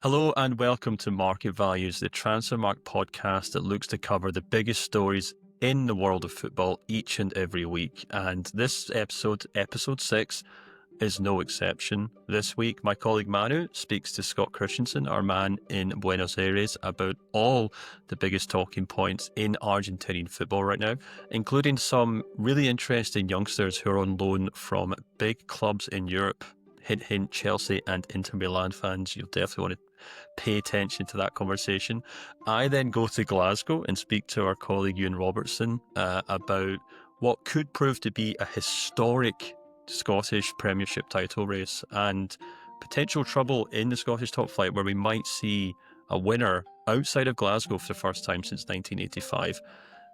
Hello and welcome to Market Values, the TransferMarkt podcast that looks to cover the biggest stories in the world of football each and every week. And this episode, episode 6, is no exception. This week, my colleague Manu speaks to Scott Christensen, our man in Buenos Aires, about all the biggest talking points in Argentinian football right now, including some really interesting youngsters who are on loan from big clubs in Europe. Hint, hint, Chelsea and Inter Milan fans, you'll definitely want to pay attention to that conversation. I then go to Glasgow and speak to our colleague Ewan Robertson about what could prove to be a historic Scottish Premiership title race and potential trouble in the Scottish top flight, where we might see a winner outside of Glasgow for the first time since 1985.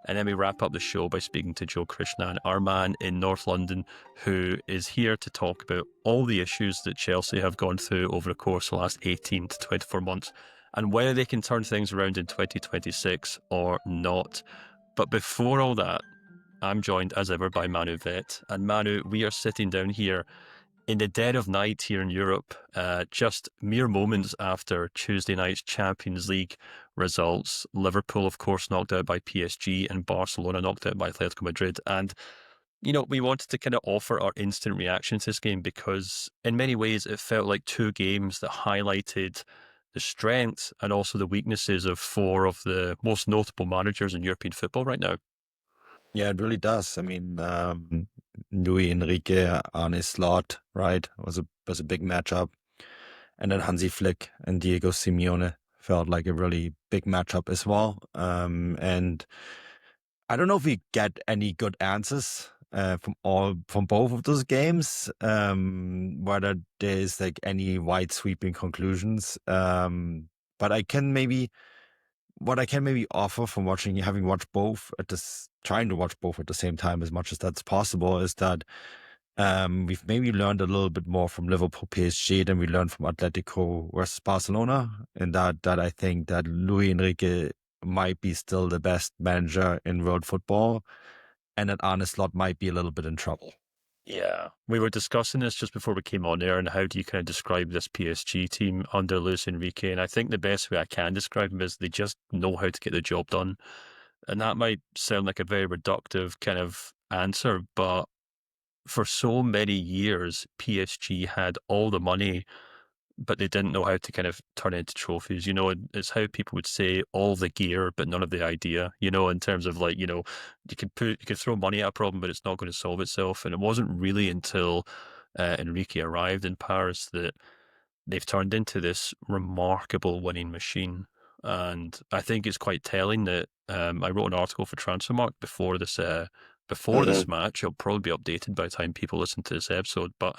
And then we wrap up the show by speaking to Joe Krishnan, our man in North London, who is here to talk about all the issues that Chelsea have gone through over the course of the last 18 to 24 months and whether they can turn things around in 2026 or not. But before all that, I'm joined as ever by Manu Veth. And Manu, we are sitting down here in the dead of night here in Europe, just mere moments after Tuesday night's Champions League results. Liverpool, of course, knocked out by PSG and Barcelona knocked out by Atletico Madrid. And, you know, we wanted to kind of offer our instant reaction to this game because in many ways it felt like two games that highlighted the strengths and also the weaknesses of four of the most notable managers in European football right now. Yeah, it really does. I mean, Luis Enrique, Arne Slot, right, was a big matchup, and then Hansi Flick and Diego Simeone felt like a really big matchup as well. And I don't know if we get any good answers from both of those games. Whether there's like any wide sweeping conclusions. But what I can maybe offer from having watched both trying to watch both at the same time as much as that's possible, is that we've maybe learned a little bit more from Liverpool PSG than we learned from Atletico versus Barcelona, and that I think that Luis Enrique might be still the best manager in world football, and that Arne Slot might be a little bit in trouble. Yeah, we were discussing this just before we came on air, and how do you kind of describe this PSG team under Luis Enrique? And I think the best way I can describe them is they just know how to get the job done. And that might sound like a very reductive kind of answer, but for so many years, PSG had all the money, but they didn't know how to kind of turn it into trophies. You know, it's how people would say all the gear, but none of the idea, you know, in terms of like, you know, you could throw money at a problem, but it's not going to solve itself. And it wasn't really until Enrique arrived in Paris that they've turned into this remarkable winning machine. And I think it's quite telling that I wrote an article for TransferMarkt before this match. It'll probably be updated by the time people listen to this episode. But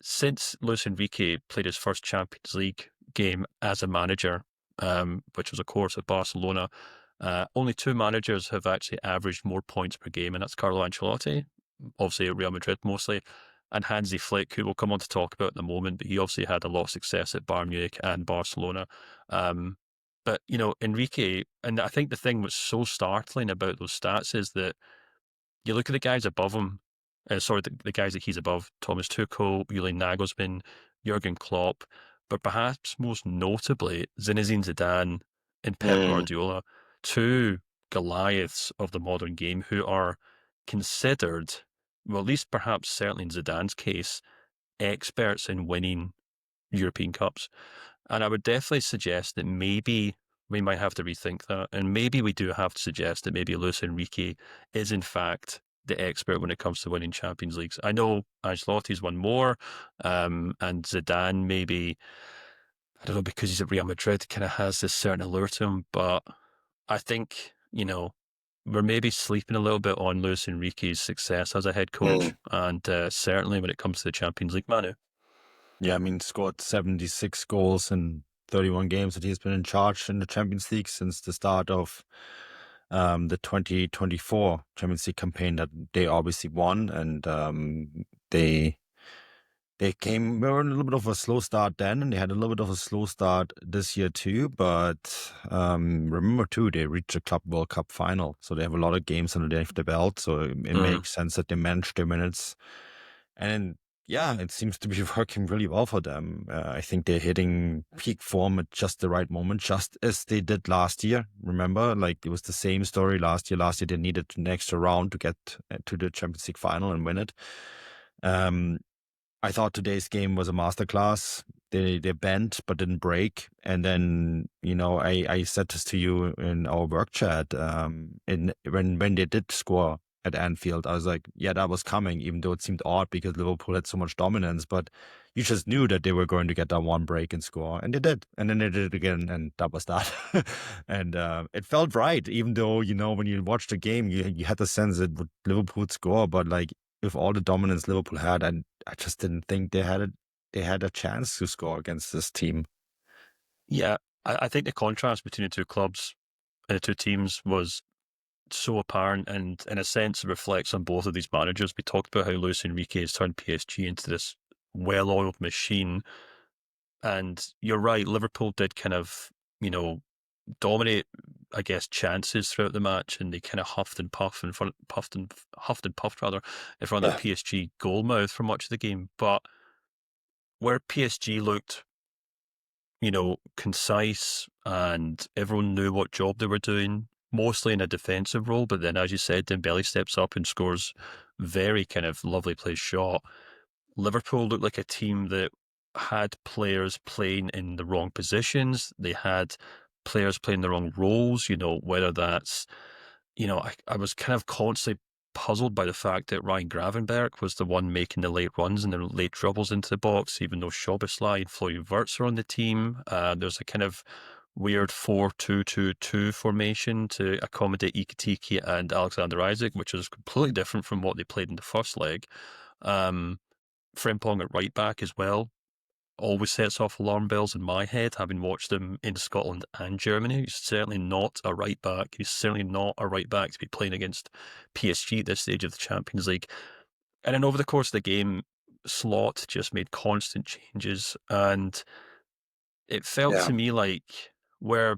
since Luis Enrique played his first Champions League game as a manager, which was, of course, at Barcelona, only two managers have actually averaged more points per game, and that's Carlo Ancelotti, obviously at Real Madrid mostly, and Hansi Flick, who we'll come on to talk about in a moment, but he obviously had a lot of success at Bayern Munich and Barcelona. But, you know, Enrique, and I think the thing that's so startling about those stats is that you look at the guys above him, the guys that he's above, Thomas Tuchel, Julian Nagelsmann, Jurgen Klopp, but perhaps most notably Zinedine Zidane and Pep Guardiola, two Goliaths of the modern game who are considered, well, at least perhaps certainly in Zidane's case, experts in winning European Cups. And I would definitely suggest that maybe we might have to rethink that. And maybe we do have to suggest that maybe Luis Enrique is in fact the expert when it comes to winning Champions Leagues. I know Ancelotti's won more, and Zidane maybe, I don't know, because he's at Real Madrid, kind of has this certain allure to him. But I think, you know, we're maybe sleeping a little bit on Luis Enrique's success as a head coach, and certainly when it comes to the Champions League, Manu. Yeah, I mean, scored 76 goals in 31 games that he's been in charge in the Champions League since the start of the 2024 Champions League campaign that they obviously won, and they were in a little bit of a slow start then, and they had a little bit of a slow start this year too. But remember too, they reached the Club World Cup final, so they have a lot of games under their belt. So it makes sense that they manage their minutes. And Yeah, it seems to be working really well for them. I think they're hitting peak form at just the right moment, just as they did last year. Remember, like it was the same story last year. Last year they needed an extra round to get to the Champions League final and win it. Um, I thought today's game was a masterclass. They bent but didn't break. And then, I said this to you in our work chat. When they did score at Anfield, I was like, yeah, that was coming, even though it seemed odd because Liverpool had so much dominance. But you just knew that they were going to get that one break and score, and they did. And then they did it again, and that was that. And it felt right, even though, when you watched the game, you had the sense that Liverpool would score, but like with all the dominance Liverpool had, and I just didn't think they had a chance to score against this team. Yeah, I think the contrast between the two clubs and the two teams was so apparent, and in a sense it reflects on both of these managers. We talked about how Luis Enrique has turned PSG into this well-oiled machine, and you're right, Liverpool did kind of, dominate, I guess, chances throughout the match, and they kind of huffed and puffed in front, huffed and puffed rather in front of the PSG goal mouth for much of the game. But where PSG looked, concise and everyone knew what job they were doing, mostly in a defensive role. But then, as you said, Dembele steps up and scores very kind of lovely placed shot. Liverpool looked like a team that had players playing in the wrong positions. They had players playing the wrong roles, whether that's, I was kind of constantly puzzled by the fact that Ryan Gravenberch was the one making the late runs and the late dribbles into the box, even though Szoboszlai and Florian Wirtz are on the team. There's a kind of weird 4-2-2-2 formation to accommodate Ekitike and Alexander Isak, which is completely different from what they played in the first leg. Frimpong at right back as well always sets off alarm bells in my head, having watched him in Scotland and Germany. He's certainly not a right back. He's certainly not a right back to be playing against PSG at this stage of the Champions League. And then over the course of the game, Slot just made constant changes, and it felt to me like where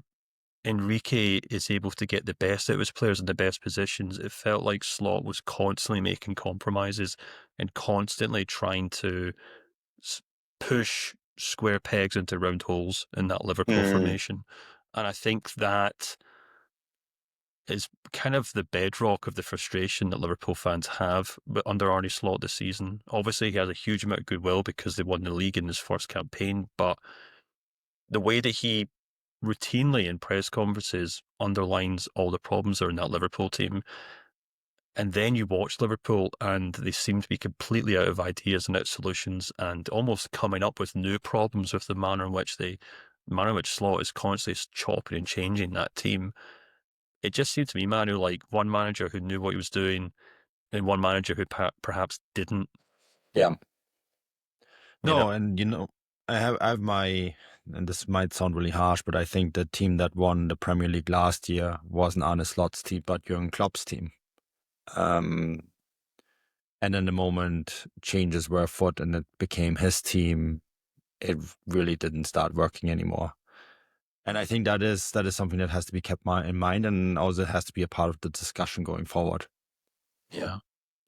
Enrique is able to get the best out of his players in the best positions, it felt like Slot was constantly making compromises and constantly trying to push square pegs into round holes in that Liverpool formation. And I think that is kind of the bedrock of the frustration that Liverpool fans have under Arne Slot this season. Obviously, he has a huge amount of goodwill because they won the league in his first campaign, but the way that he routinely in press conferences underlines all the problems that are in that Liverpool team, and then you watch Liverpool and they seem to be completely out of ideas and out of solutions and almost coming up with new problems with the manner in which Slot is constantly chopping and changing that team. It just seemed to me, Manu, like one manager who knew what he was doing and one manager who perhaps didn't. Yeah. No, and I have my, and this might sound really harsh, but I think the team that won the Premier League last year wasn't Arne Slot's team, but Jurgen Klopp's team. And then the moment changes were afoot and it became his team, it really didn't start working anymore. And I think that is something that has to be kept in mind, and also has to be a part of the discussion going forward. Yeah,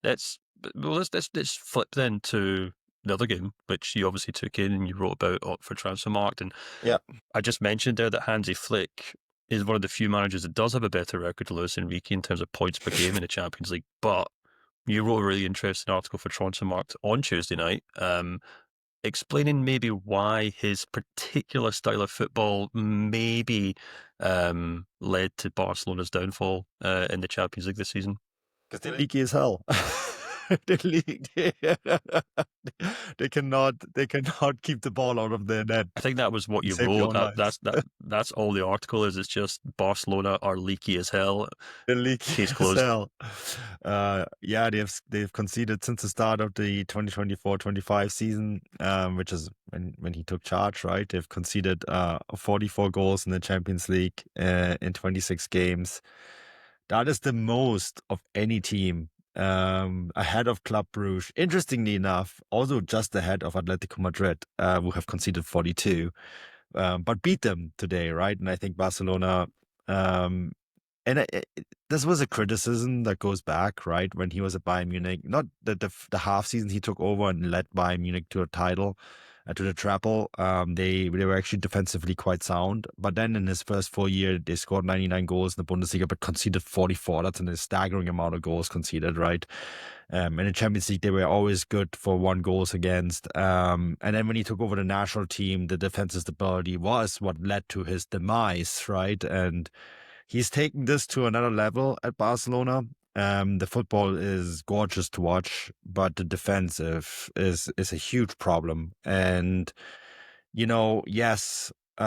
let's flip then to the other game, which you obviously took in and you wrote about for TransferMarkt. And yeah, I just mentioned there that Hansi Flick is one of the few managers that does have a better record to Luis Enrique in terms of points per game in the Champions League. But you wrote a really interesting article for TransferMarkt on Tuesday night, explaining maybe why his particular style of football maybe led to Barcelona's downfall in the Champions League this season. Because they're leaky as hell. They cannot keep the ball out of their net. I think that was what you wrote. That's all the article is. It's just Barcelona are leaky as hell. They're leaky Case closed. as hell. Yeah, they've conceded since the start of the 2024-25 season, which is when he took charge, right? They've conceded 44 goals in the Champions League in 26 games. That is the most of any team, ahead of Club Brugge. Interestingly enough, also just ahead of Atletico Madrid, who have conceded 42, but beat them today, right? And I think Barcelona, and this was a criticism that goes back, right, when he was at Bayern Munich. Not the half season he took over and led Bayern Munich to a title, to the treble. They were actually defensively quite sound. But then in his first 4 years, they scored 99 goals in the Bundesliga, but conceded 44. That's a staggering amount of goals conceded, right? In the Champions League, they were always good for 1 goals against. And then when he took over the national team, the defensive stability was what led to his demise, right? And he's taken this to another level at Barcelona. The football is gorgeous to watch, but the defensive is a huge problem. And yes, they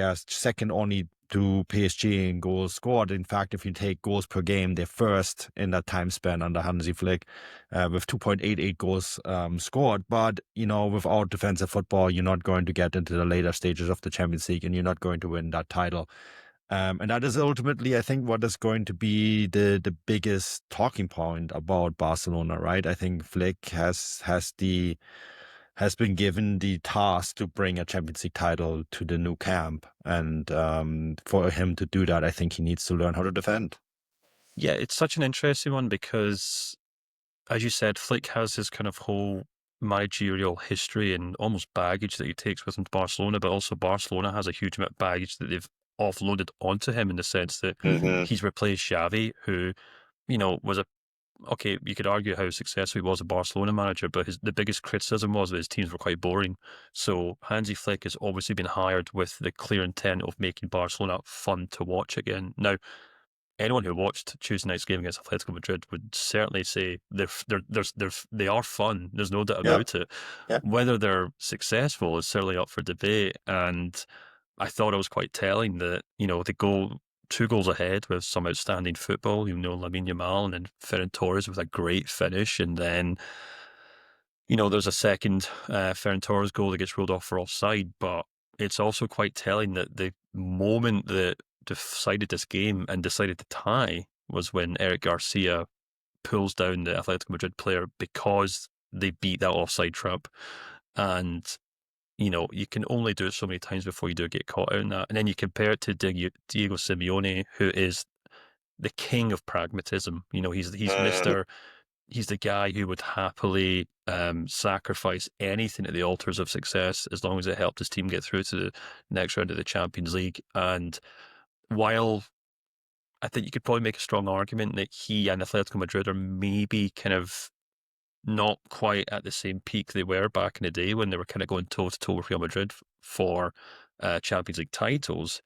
are second only to PSG in goals scored. In fact, if you take goals per game, they're first in that time span under Hansi Flick, with 2.88 goals scored. But without defensive football, you're not going to get into the later stages of the Champions League, and you're not going to win that title. And that is ultimately, I think, what is going to be the biggest talking point about Barcelona, right? I think Flick has been given the task to bring a Champions League title to the new camp. And for him to do that, I think he needs to learn how to defend. Yeah, it's such an interesting one because, as you said, Flick has his kind of whole managerial history and almost baggage that he takes with him to Barcelona, but also Barcelona has a huge amount of baggage that they've offloaded onto him in the sense that he's replaced Xavi, who, was okay, you could argue how successful he was a Barcelona manager, but the biggest criticism was that his teams were quite boring. So Hansi Flick has obviously been hired with the clear intent of making Barcelona fun to watch again. Now, anyone who watched Tuesday night's game against Atletico Madrid would certainly say they are fun. There's no doubt about it. Yeah. Whether they're successful is certainly up for debate. And I thought it was quite telling that, they go 2 goals ahead with some outstanding football, Lamine Yamal and then Ferran Torres with a great finish. And then, there's a second Ferran Torres goal that gets ruled off for offside. But it's also quite telling that the moment that decided this game and decided to tie was when Eric Garcia pulls down the Atletico Madrid player because they beat that offside trap. And you can only do it so many times before you do get caught out in that. And then you compare it to Diego Simeone, who is the king of pragmatism. He's the guy who would happily sacrifice anything at the altars of success as long as it helped his team get through to the next round of the Champions League. And while I think you could probably make a strong argument that he and Atletico Madrid are maybe kind of not quite at the same peak they were back in the day when they were kind of going toe-to-toe with Real Madrid for Champions League titles,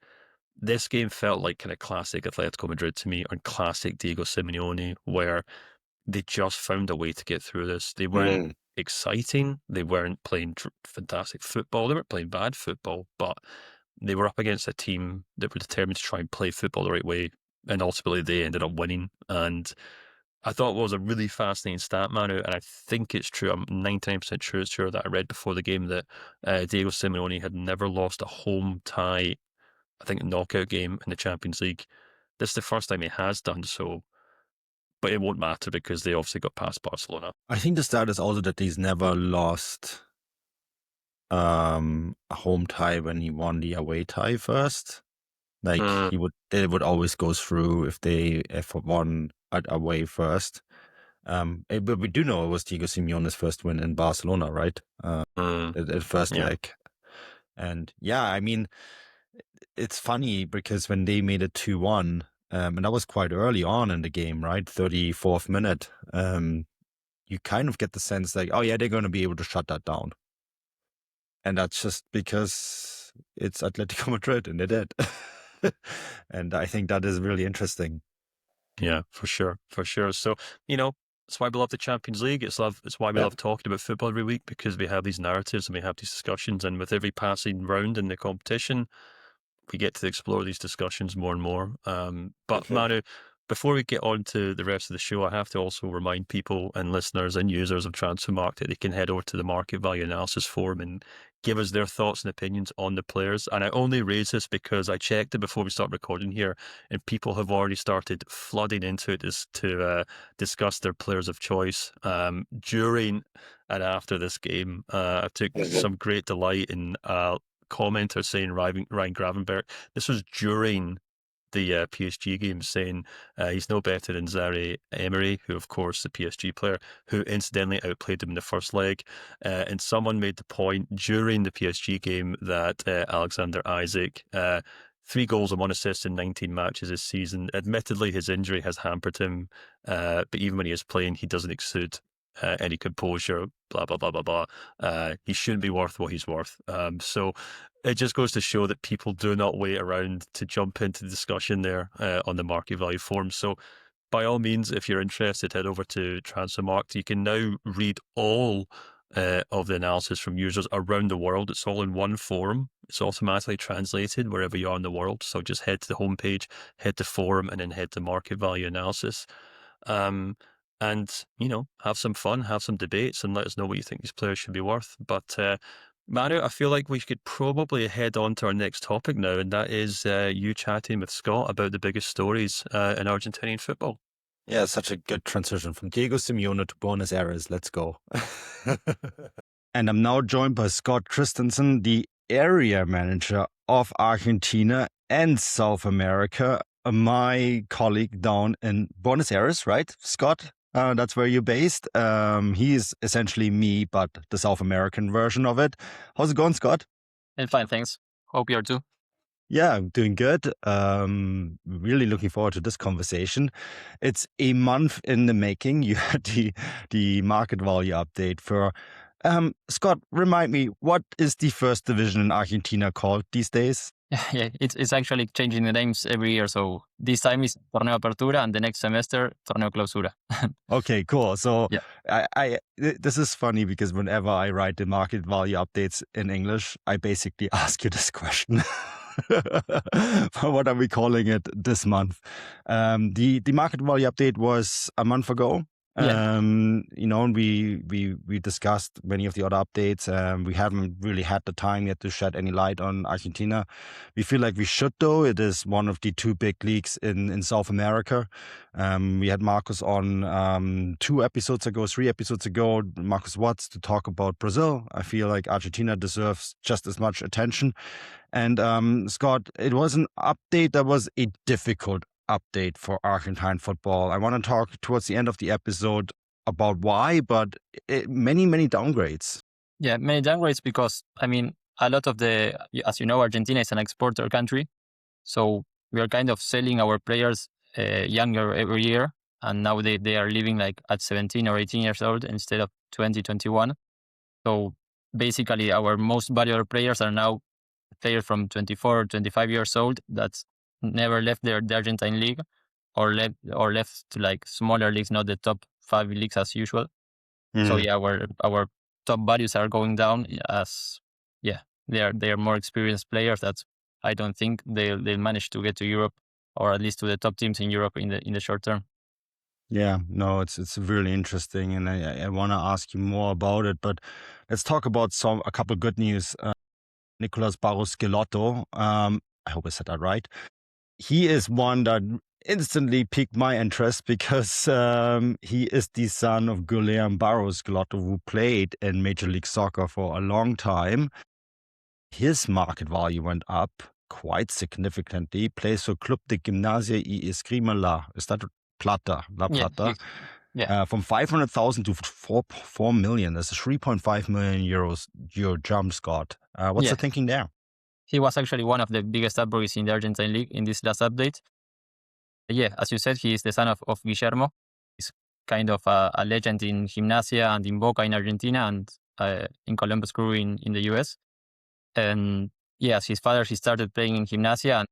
this game felt like kind of classic Atletico Madrid to me, or classic Diego Simeone, where they just found a way to get through this. They weren't exciting. They weren't playing fantastic football. They weren't playing bad football, but they were up against a team that were determined to try and play football the right way, and ultimately they ended up winning. And I thought it was a really fascinating stat, Manu, and I think it's true. I'm 99% sure it's true that I read before the game that Diego Simeone had never lost a home tie, I think, knockout game in the Champions League. This is the first time he has done so, but it won't matter because they obviously got past Barcelona. I think the stat is also that he's never lost a home tie when he won the away tie first. Like they would always go through if they won away first. But we do know it was Diego Simeone's first win in Barcelona, right? At first leg. And yeah, I mean, it's funny because when they made it 2-1, and that was quite early on in the game, right? 34th minute. You kind of get the sense like, oh yeah, they're going to be able to shut that down. And that's just because it's Atletico Madrid and they did. And I think that is really interesting. Yeah, for sure. So, it's why we love the Champions League. It's why we love talking about football every week, because we have these narratives and we have these discussions, and with every passing round in the competition, we get to explore these discussions more and more. But Manu, before we get on to the rest of the show, I have to also remind people and listeners and users of TransferMarkt that they can head over to the Market Value Analysis Forum and give us their thoughts and opinions on the players. And I only raise this because I checked it before we start recording here, and people have already started flooding into it to discuss their players of choice during and after this game. I took some great delight in commenter saying Ryan Gravenberch. This was during the PSG game, saying he's no better than Zaire Emery, who, of course, the PSG player, who incidentally outplayed him in the first leg. And someone made the point during the PSG game that Alexander Isak, 3 goals and 1 assist in 19 matches this season. Admittedly, his injury has hampered him, but even when he is playing, he doesn't exude any composure, blah, blah, blah, blah, blah. He shouldn't be worth what he's worth. So it just goes to show that people do not wait around to jump into the discussion there on the market value forum. So by all means, if you're interested, head over to TransferMarkt. You can now read all of the analysis from users around the world. It's all in one forum. It's automatically translated wherever you are in the world. So just head to the homepage, head to forum, and then head to market value analysis. And, have some fun, have some debates, and let us know what you think these players should be worth. But Manu, I feel like we could probably head on to our next topic now, and that is you chatting with Scott about the biggest stories in Argentinian football. Yeah, such a good transition from Diego Simeone to Buenos Aires. Let's go. And I'm now joined by Scott Christensen, the area manager of Argentina and South America, my colleague down in Buenos Aires, right, Scott? That's where you're based. He is essentially me, but the South American version of it. How's it going, Scott? And fine, thanks. Hope you're too. Yeah, I'm doing good. Really looking forward to this conversation. It's a month in the making. You had the market value update for Scott. Remind me, what is the first division in Argentina called these days? Yeah, it's actually changing the names every year. So this time is Torneo Apertura, and the next semester Torneo Clausura. Okay, cool. So yeah. This is funny because whenever I write the market value updates in English, I basically ask you this question. What are we calling it this month? The market value update was a month ago. Yeah. We discussed many of the other updates. We haven't really had the time yet to shed any light on Argentina. We feel like we should, though. It is one of the 2 big leagues in South America. We had Marcus on 3 episodes ago, Marcus Watts, to talk about Brazil. I feel like Argentina deserves just as much attention. And Scott, it was an update that was a difficult update for Argentine football. I want to talk towards the end of the episode about why, but many downgrades. Yeah, many downgrades because, a lot of as you know, Argentina is an exporter country. So we are kind of selling our players younger every year. And now they are living like at 17 or 18 years old instead of 20, 21. So basically our most valuable players are now players from 24 or 25 years old that's never left the Argentine league or left to like smaller leagues, not the top 5 leagues as usual. So yeah, our top values are going down as they are more experienced players. That's I don't think they'll manage to get to Europe or at least to the top teams in Europe in the short term. Yeah, no, it's really interesting, and I want to ask you more about it. But let's talk about a couple of good news. Nicolas Barros Schelotto, I hope I said that right. He is one that instantly piqued my interest because he is the son of Guilherme Barros Schelotto, who played in Major League Soccer for a long time. His market value went up quite significantly. He plays for Club de Gimnasia y Esgrima La Plata. From 500,000 to 4 million. That's a 3.5 million euros jump, Scott. What's the thinking there? He was actually one of the biggest upgrades in the Argentine league in this last update. Yeah, as you said, he is the son of Guillermo. He's kind of a legend in Gimnasia and in Boca in Argentina and in Columbus Crew in the US. And yes, his father, he started playing in Gimnasia.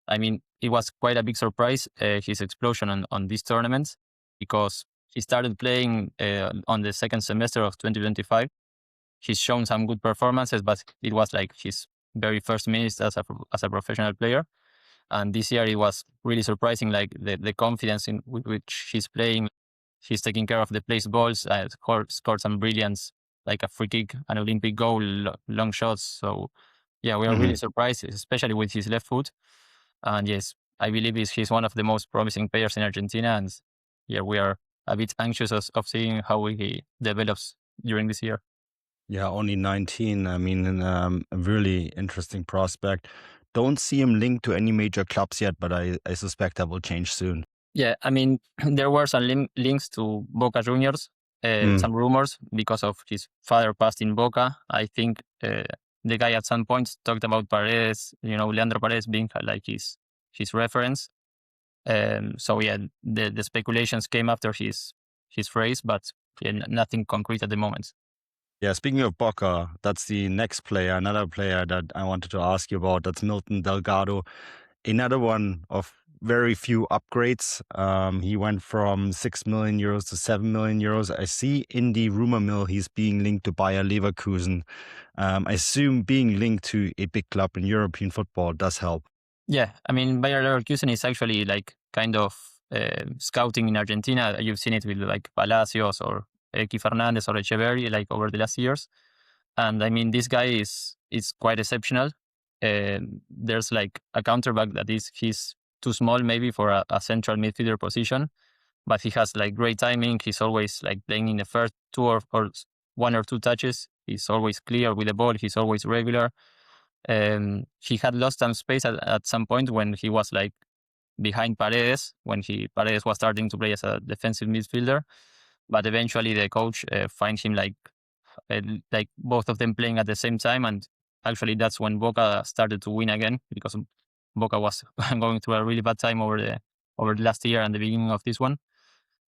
And it was quite a big surprise, his explosion on these tournaments, because he started playing on the second semester of 2025. He's shown some good performances, but it was like his very first minutes as a professional player. And this year it was really surprising, like the confidence with which he's playing. He's taking care of the place balls, scored some brilliance, like a free kick, an Olympic goal, long shots. So yeah, we are really surprised, especially with his left foot. And yes, I believe he's one of the most promising players in Argentina. And yeah, we are a bit anxious of seeing how he develops during this year. Yeah, only 19. A really interesting prospect. don't see him linked to any major clubs yet, but I suspect that will change soon. Yeah, I mean, there were some links to Boca Juniors, some rumors because of his father passed in Boca. I think the guy at some point talked about Paredes, Leandro Paredes being like his reference. So yeah, the speculations came after his phrase, but nothing concrete at the moment. Yeah, speaking of Boca, that's the next player, another player that I wanted to ask you about. That's Milton Delgado, another one of very few upgrades. He went from 6 million euros to 7 million euros. I see in the rumor mill he's being linked to Bayer Leverkusen. I assume being linked to a big club in European football does help. Yeah, I mean, Bayer Leverkusen is actually like kind of scouting in Argentina. You've seen it with like Palacios or Eki Fernandez or Echeverri like over the last years. And I mean, this guy is quite exceptional. There's like a counterback that he's too small maybe for a central midfielder position, but he has like great timing. He's always like playing in the first two or one or two touches. He's always clear with the ball. He's always regular. He had lost some space at some point when he was like behind Paredes, when Paredes was starting to play as a defensive midfielder. But eventually the coach finds him like both of them playing at the same time. And actually that's when Boca started to win again, because Boca was going through a really bad time over the last year and the beginning of this one.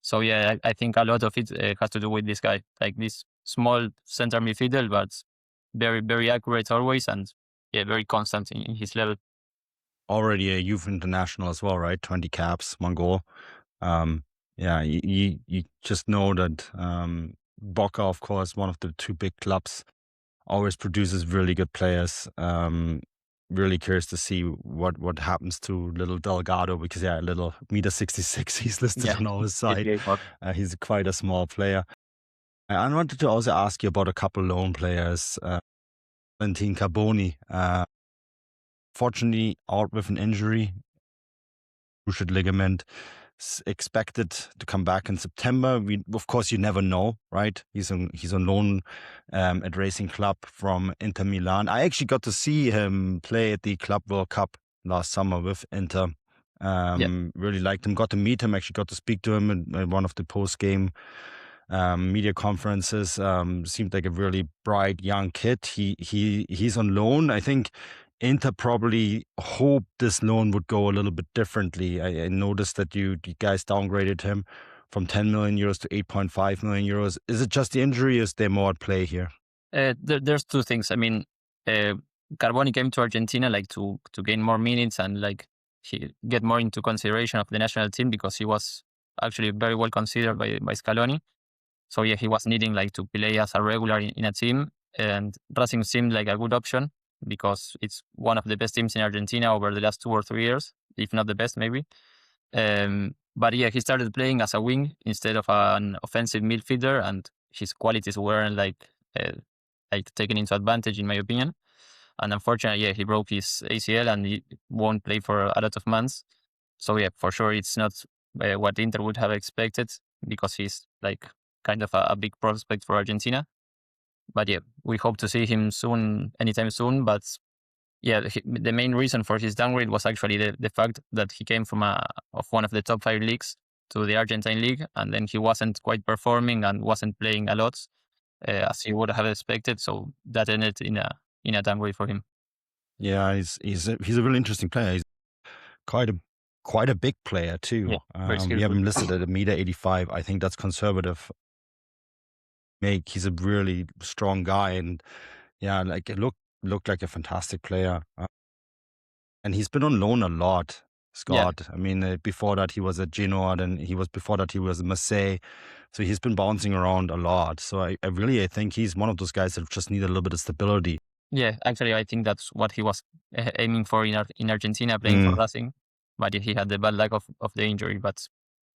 So yeah, I think a lot of it has to do with this guy, like this small center midfielder, but very, very accurate always, and yeah, very constant in his level. Already a youth international as well, right? 20 caps, 1 goal. Yeah, you just know that Boca, of course, one of the 2 big clubs, always produces really good players. Really curious to see what happens to little Delgado, because yeah, little 1.66 m he's listed on our side. He's quite a small player. I wanted to also ask you about a couple loan players. Valentin Carboni, fortunately out with an injury, cruciate ligament, expected to come back in September. Of course, you never know, right? He's on loan at Racing Club from Inter Milan. I actually got to see him play at the Club World Cup last summer with Inter. Really liked him. Got to meet him. Actually got to speak to him at one of the post-game media conferences. Seemed like a really bright young kid. He's on loan. I think Inter probably hoped this loan would go a little bit differently. I noticed that you guys downgraded him from 10 million euros to 8.5 million euros. Is it just the injury, or is there more at play here? There's 2 things. I mean, Carboni came to Argentina like to gain more minutes and like get more into consideration of the national team, because he was actually very well considered by Scaloni. So yeah, he was needing like to play as a regular in a team, and Racing seemed like a good option because it's one of the best teams in Argentina over the last 2 or 3 years, if not the best maybe. But yeah, he started playing as a wing instead of an offensive midfielder, and his qualities weren't like taken into advantage, in my opinion. And unfortunately, yeah, he broke his ACL and he won't play for a lot of months. So yeah, for sure, it's not what Inter would have expected, because he's like kind of a big prospect for Argentina. But yeah, we hope to see him anytime soon. But yeah, the main reason for his downgrade was actually the fact that he came from one of the top 5 leagues to the Argentine league, and then he wasn't quite performing and wasn't playing a lot as he would have expected. So that ended in a downgrade for him. Yeah, he's a really interesting player. He's quite a big player too. Yeah, we have him listed at 1.85 m. I think that's conservative. He's a really strong guy, and yeah, like it looked like a fantastic player. And he's been on loan a lot, Scott. Yeah. I mean, before that he was at Genoa, then before that he was at Marseille. So he's been bouncing around a lot. So I think he's one of those guys that just need a little bit of stability. Yeah, actually, I think that's what he was aiming for in Argentina, playing for Racing. But he had the bad luck of the injury. But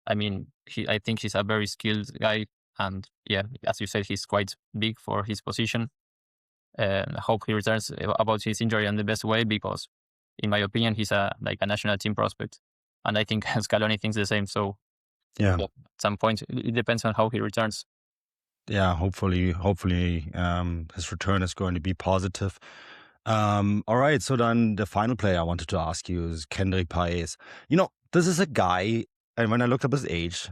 I mean, I think he's a very skilled guy. And yeah, as you said, he's quite big for his position. I hope he returns about his injury in the best way, because in my opinion, he's a national team prospect. And I think Scaloni thinks the same. So yeah, at some point, it depends on how he returns. Yeah, hopefully his return is going to be positive. All right. So then the final player I wanted to ask you is Kendry Paez. This is a guy, and when I looked up his age,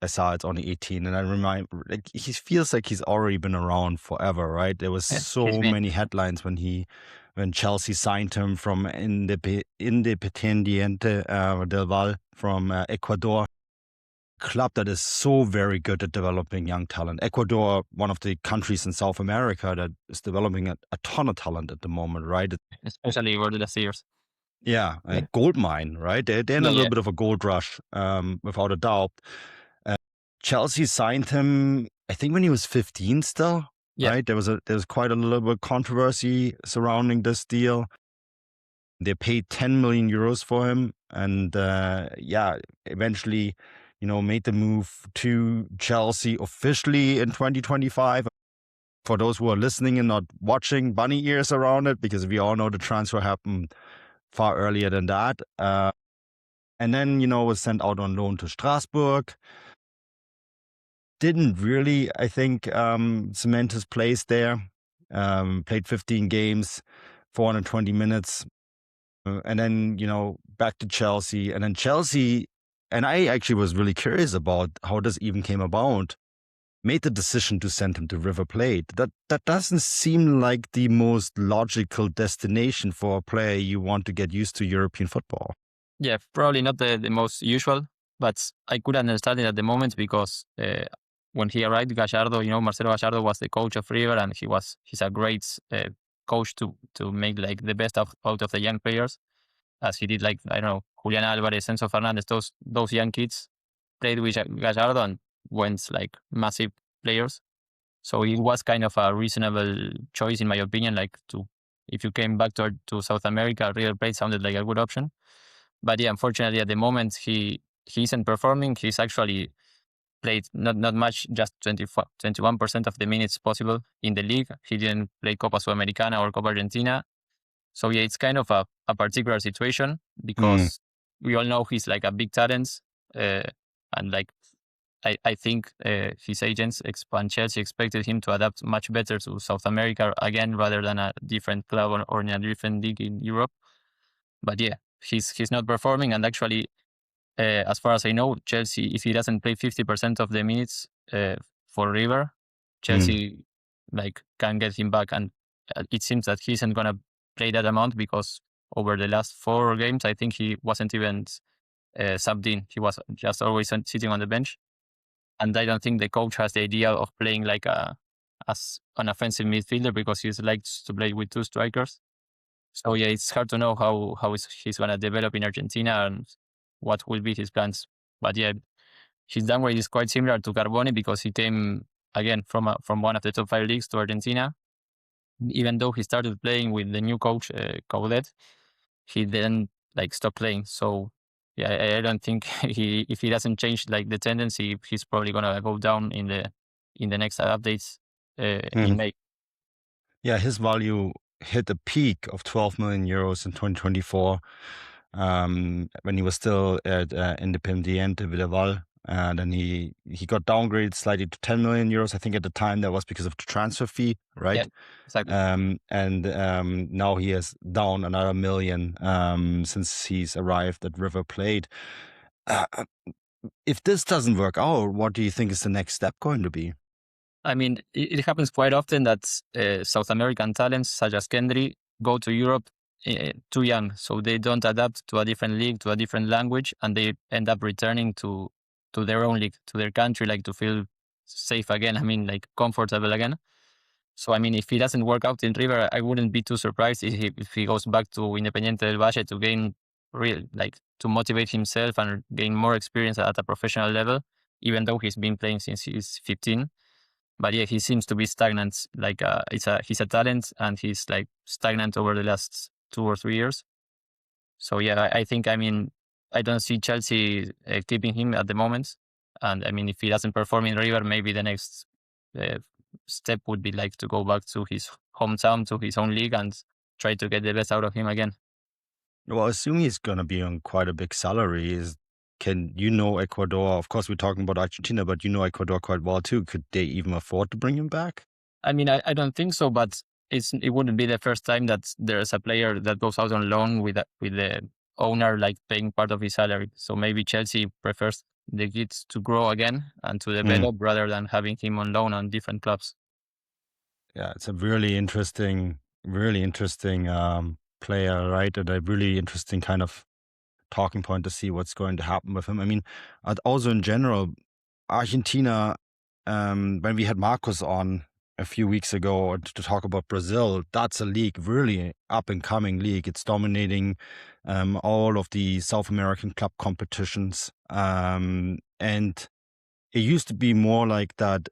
I saw it's only 18, and I remind, like, he feels like he's already been around forever, right? There was so many headlines when Chelsea signed him from Independiente del Valle from Ecuador. Club that is so very good at developing young talent. Ecuador, one of the countries in South America that is developing a ton of talent at the moment, right? Especially over the last years. Yeah, a gold mine, right? They're in a little bit of a gold rush, without a doubt. Chelsea signed him, I think, when he was 15 still, right? There was quite a little bit of controversy surrounding this deal. They paid 10 million euros for him, and eventually, made the move to Chelsea officially in 2025. For those who are listening and not watching, bunny ears around it, because we all know the transfer happened far earlier than that. And then, was sent out on loan to Strasbourg. Didn't really, I think, cement his place there. Played 15 games, 420 minutes. And then, back to Chelsea. And then Chelsea, and I actually was really curious about how this even came about, made the decision to send him to River Plate. That doesn't seem like the most logical destination for a player you want to get used to European football. Yeah, probably not the most usual, but I could understand it at the moment because when he arrived, Gallardo, Marcelo Gallardo was the coach of River, and he's a great coach to make like the best out of the young players, as he did, like, I don't know, Julian Alvarez, Enzo Fernandez, those young kids played with Gallardo and went like massive players. So it was kind of a reasonable choice, in my opinion. Like, if you came back to South America, River Plate sounded like a good option. But yeah, unfortunately, at the moment, he isn't performing. He's actually played not much, just 21% of the minutes possible in the league. He didn't play Copa Sudamericana or Copa Argentina. So yeah, it's kind of a particular situation, because we all know he's like a big talent. And like, I think his agents and Chelsea expected him to adapt much better to South America again, rather than a different club or in a different league in Europe. But yeah, he's not performing. And actually, as far as I know, Chelsea, if he doesn't play 50% of the minutes for River, Chelsea can get him back. And it seems that he isn't going to play that amount, because over the last 4 games, I think he wasn't even subbed in. He was just always sitting on the bench. And I don't think the coach has the idea of playing like as an offensive midfielder, because he likes to play with 2 strikers. So yeah, it's hard to know how he's going to develop in Argentina and what will be his plans. But yeah, his downgrade is quite similar to Carbone, because he came again from one of the top 5 leagues to Argentina. Even though he started playing with the new coach, Veth, he then stopped playing. So yeah, I don't think if he doesn't change the tendency, he's probably gonna go down in the next updates in May. Yeah, his value hit a peak of 12 million euros in 2024 when he was still at Independiente del Valle. And then he got downgraded slightly to 10 million euros. I think at the time that was because of the transfer fee, right? Yeah, exactly. And now he is down another million since he's arrived at River Plate. If this doesn't work out, what do you think is the next step going to be? I mean, it happens quite often that South American talents such as Kendry go to Europe too young, so they don't adapt to a different league, to a different language, and they end up returning to their own league, to their country, to feel safe again. I mean, comfortable again. So I mean, if he doesn't work out in River, I wouldn't be too surprised if he goes back to Independiente del Valle to gain to motivate himself and gain more experience at a professional level, even though he's been playing since he's 15. But yeah, he seems to be stagnant. He's a talent, and he's stagnant over the last 2 or 3 years. So yeah, I think, I don't see Chelsea keeping him at the moment. And I mean, if he doesn't perform in River, maybe the next step would be to go back to his hometown, to his own league, and try to get the best out of him again. Well, assuming he's going to be on quite a big salary, can Ecuador? Of course, we're talking about Argentina, but Ecuador quite well too. Could they even afford to bring him back? I mean, I don't think so, but it wouldn't be the first time that there's a player that goes out on loan with the owner like paying part of his salary. So maybe Chelsea prefers the kids to grow again and to develop rather than having him on loan on different clubs. Yeah, it's a really interesting player, right? And a really interesting kind of talking point to see what's going to happen with him. I mean, also in general, Argentina, when we had Marcus on a few weeks ago to talk about Brazil, that's a league, really up and coming league. It's dominating all of the South American club competitions. And it used to be more like that.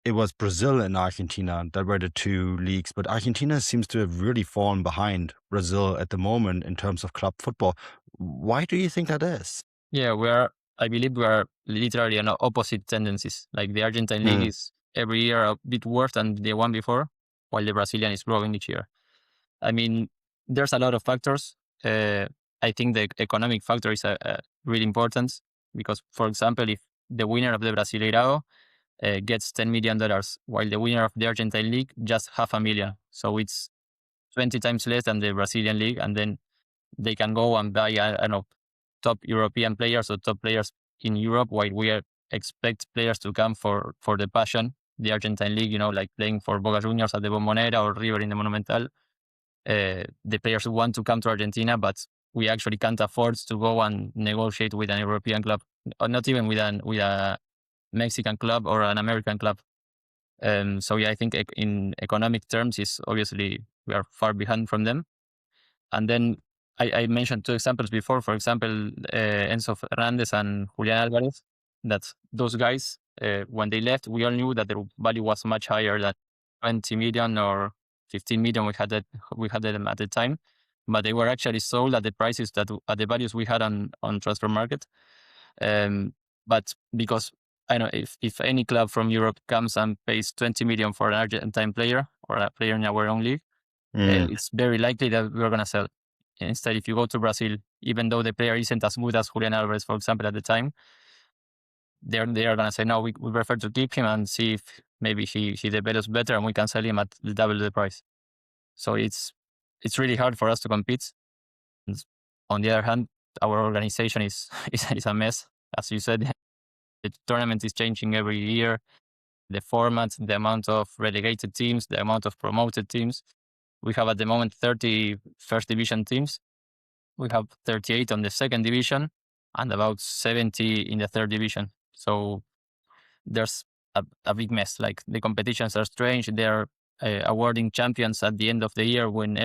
It was Brazil and Argentina that were the two leagues, but Argentina seems to have really fallen behind Brazil at the moment in terms of club football. Why do you think that is? Yeah, I believe we are literally on opposite tendencies. Like the Argentine league is every year a bit worse than the one before, while the Brazilian is growing each year. I mean, there's a lot of factors. I think the economic factor is really important because, for example, if the winner of the Brasileirao gets $10 million, while the winner of the Argentine league just $500,000. So it's 20 times less than the Brazilian league. And then they can go and buy, I don't know, top European players or top players in Europe, while we expect players to come for the passion. The Argentine league, like playing for Boca Juniors at the Bombonera or River in the Monumental. The players want to come to Argentina, but we actually can't afford to go and negotiate with an European club, or not even with a Mexican club or an American club. So yeah, I think in economic terms, is obviously we are far behind from them. And then I mentioned two examples before. For example, Enzo Fernandez and Julian Alvarez. That those guys, when they left, we all knew that their value was much higher than 20 million or 15 million we had them at the time. But they were actually sold at the prices at the values we had on TransferMarkt. But because I know if any club from Europe comes and pays 20 million for an Argentine player or a player in our own league, it's very likely that we're going to sell. Instead, if you go to Brazil, even though the player isn't as good as Julian Alvarez, for example, at the time, they are going to say, no, we prefer to keep him and see if maybe he develops better and we can sell him at double the price. So it's really hard for us to compete. And on the other hand, our organization is a mess. As you said, the tournament is changing every year. The format, the amount of relegated teams, the amount of promoted teams. We have at the moment 30 first division teams. We have 38 on the second division and about 70 in the third division. So there's a big mess. Like the competitions are strange. They're awarding champions at the end of the year when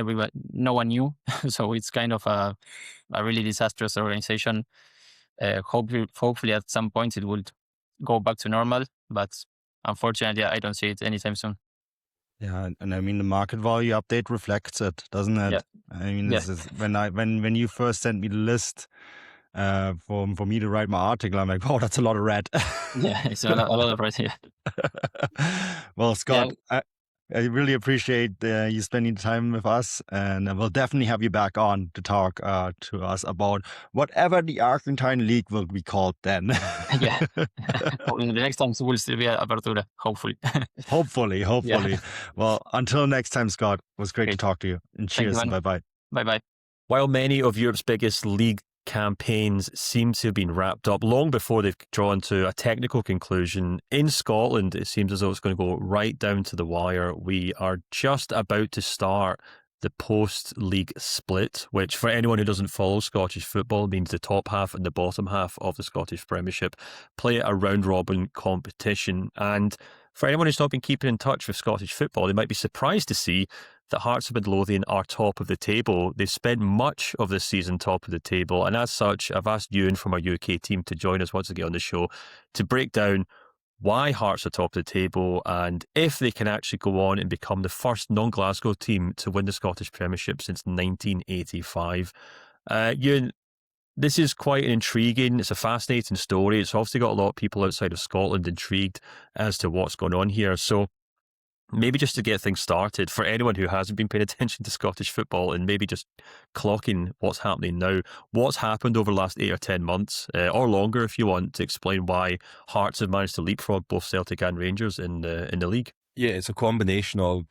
no one knew. So it's kind of a really disastrous organization. Hopefully at some point it will go back to normal, but unfortunately I don't see it anytime soon. Yeah, and I mean the market value update reflects it, doesn't it? Yeah. I mean, this is when you first sent me the list for me to write my article, I'm like, wow, that's a lot of red. Yeah, it's a lot of red. Yeah. Well, Scott, I really appreciate you spending time with us, and we'll definitely have you back on to talk to us about whatever the Argentine league will be called then. Yeah. The next time will still be Apertura, hopefully. Hopefully. Yeah. Well, until next time, Scott, it was great to talk to you. And cheers and bye-bye. Bye-bye. While many of Europe's biggest league campaigns seem to have been wrapped up long before they've drawn to a technical conclusion, in Scotland it seems as though it's going to go right down to the wire. We are just about to start the post-league split, which for anyone who doesn't follow Scottish football means the top half and the bottom half of the Scottish Premiership play a round-robin competition. And for anyone who's not been keeping in touch with Scottish football, they might be surprised to see that Hearts of Midlothian are top of the table. They've spent much of this season top of the table, and as such, I've asked Ewan from our UK team to join us once again on the show to break down why Hearts are top of the table and if they can actually go on and become the first non-Glasgow team to win the Scottish Premiership since 1985. Ewan, this is quite intriguing. It's a fascinating story. It's obviously got a lot of people outside of Scotland intrigued as to what's going on here. So maybe just to get things started, for anyone who hasn't been paying attention to Scottish football and maybe just clocking what's happening now, what's happened over the last 8 or 10 months, or longer if you want, to explain why Hearts have managed to leapfrog both Celtic and Rangers in the league? Yeah, it's a combination of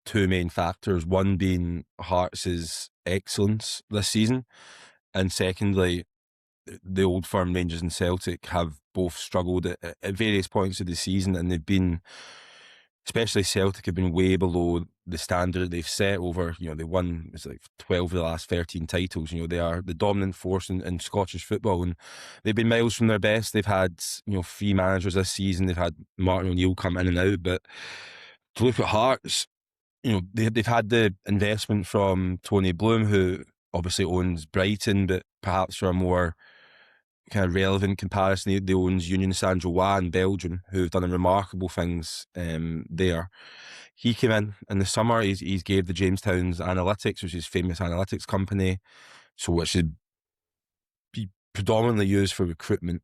two main factors. One being Hearts' excellence this season, and secondly, the old firm Rangers and Celtic have both struggled at various points of the season, and they've been, especially Celtic, have been way below the standard that they've set over. They won, it's like 12 of the last 13 titles. They are the dominant force in Scottish football, and they've been miles from their best. They've had, 3 managers this season. They've had Martin O'Neill come in and out, but to look at Hearts, they've had the investment from Tony Bloom, who obviously owns Brighton, but perhaps for a more kind of relevant comparison, they owns Union Saint-Gilloise in Belgium, who've done remarkable things there. He came in the summer. He's gave the Jamestown's Analytics, which is famous analytics company, which should be predominantly used for recruitment.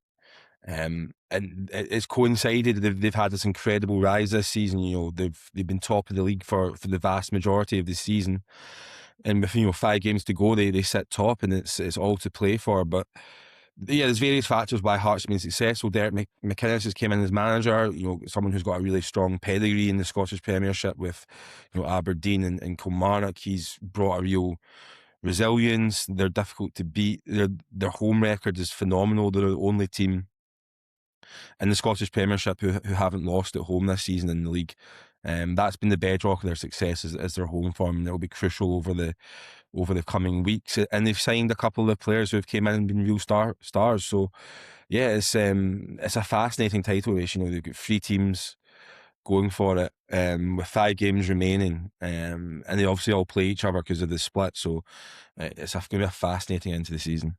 And it's coincided. They've had this incredible rise this season. They've been top of the league for the vast majority of the season, and with 5 games to go, they sit top, and it's all to play for. But yeah, there's various factors why Hearts have been successful. Derek McInnes has came in as manager, someone who's got a really strong pedigree in the Scottish Premiership with, Aberdeen and Kilmarnock. He's brought a real resilience. They're difficult to beat. Their home record is phenomenal. They're the only team in the Scottish Premiership who haven't lost at home this season in the league. That's been the bedrock of their success is their home form, and it'll be crucial over the coming weeks. And they've signed a couple of players who have came in and been real stars. So yeah, it's a fascinating title race. They've got 3 teams going for it, with 5 games remaining, and they obviously all play each other because of the split. So it's going to be a fascinating end to the season.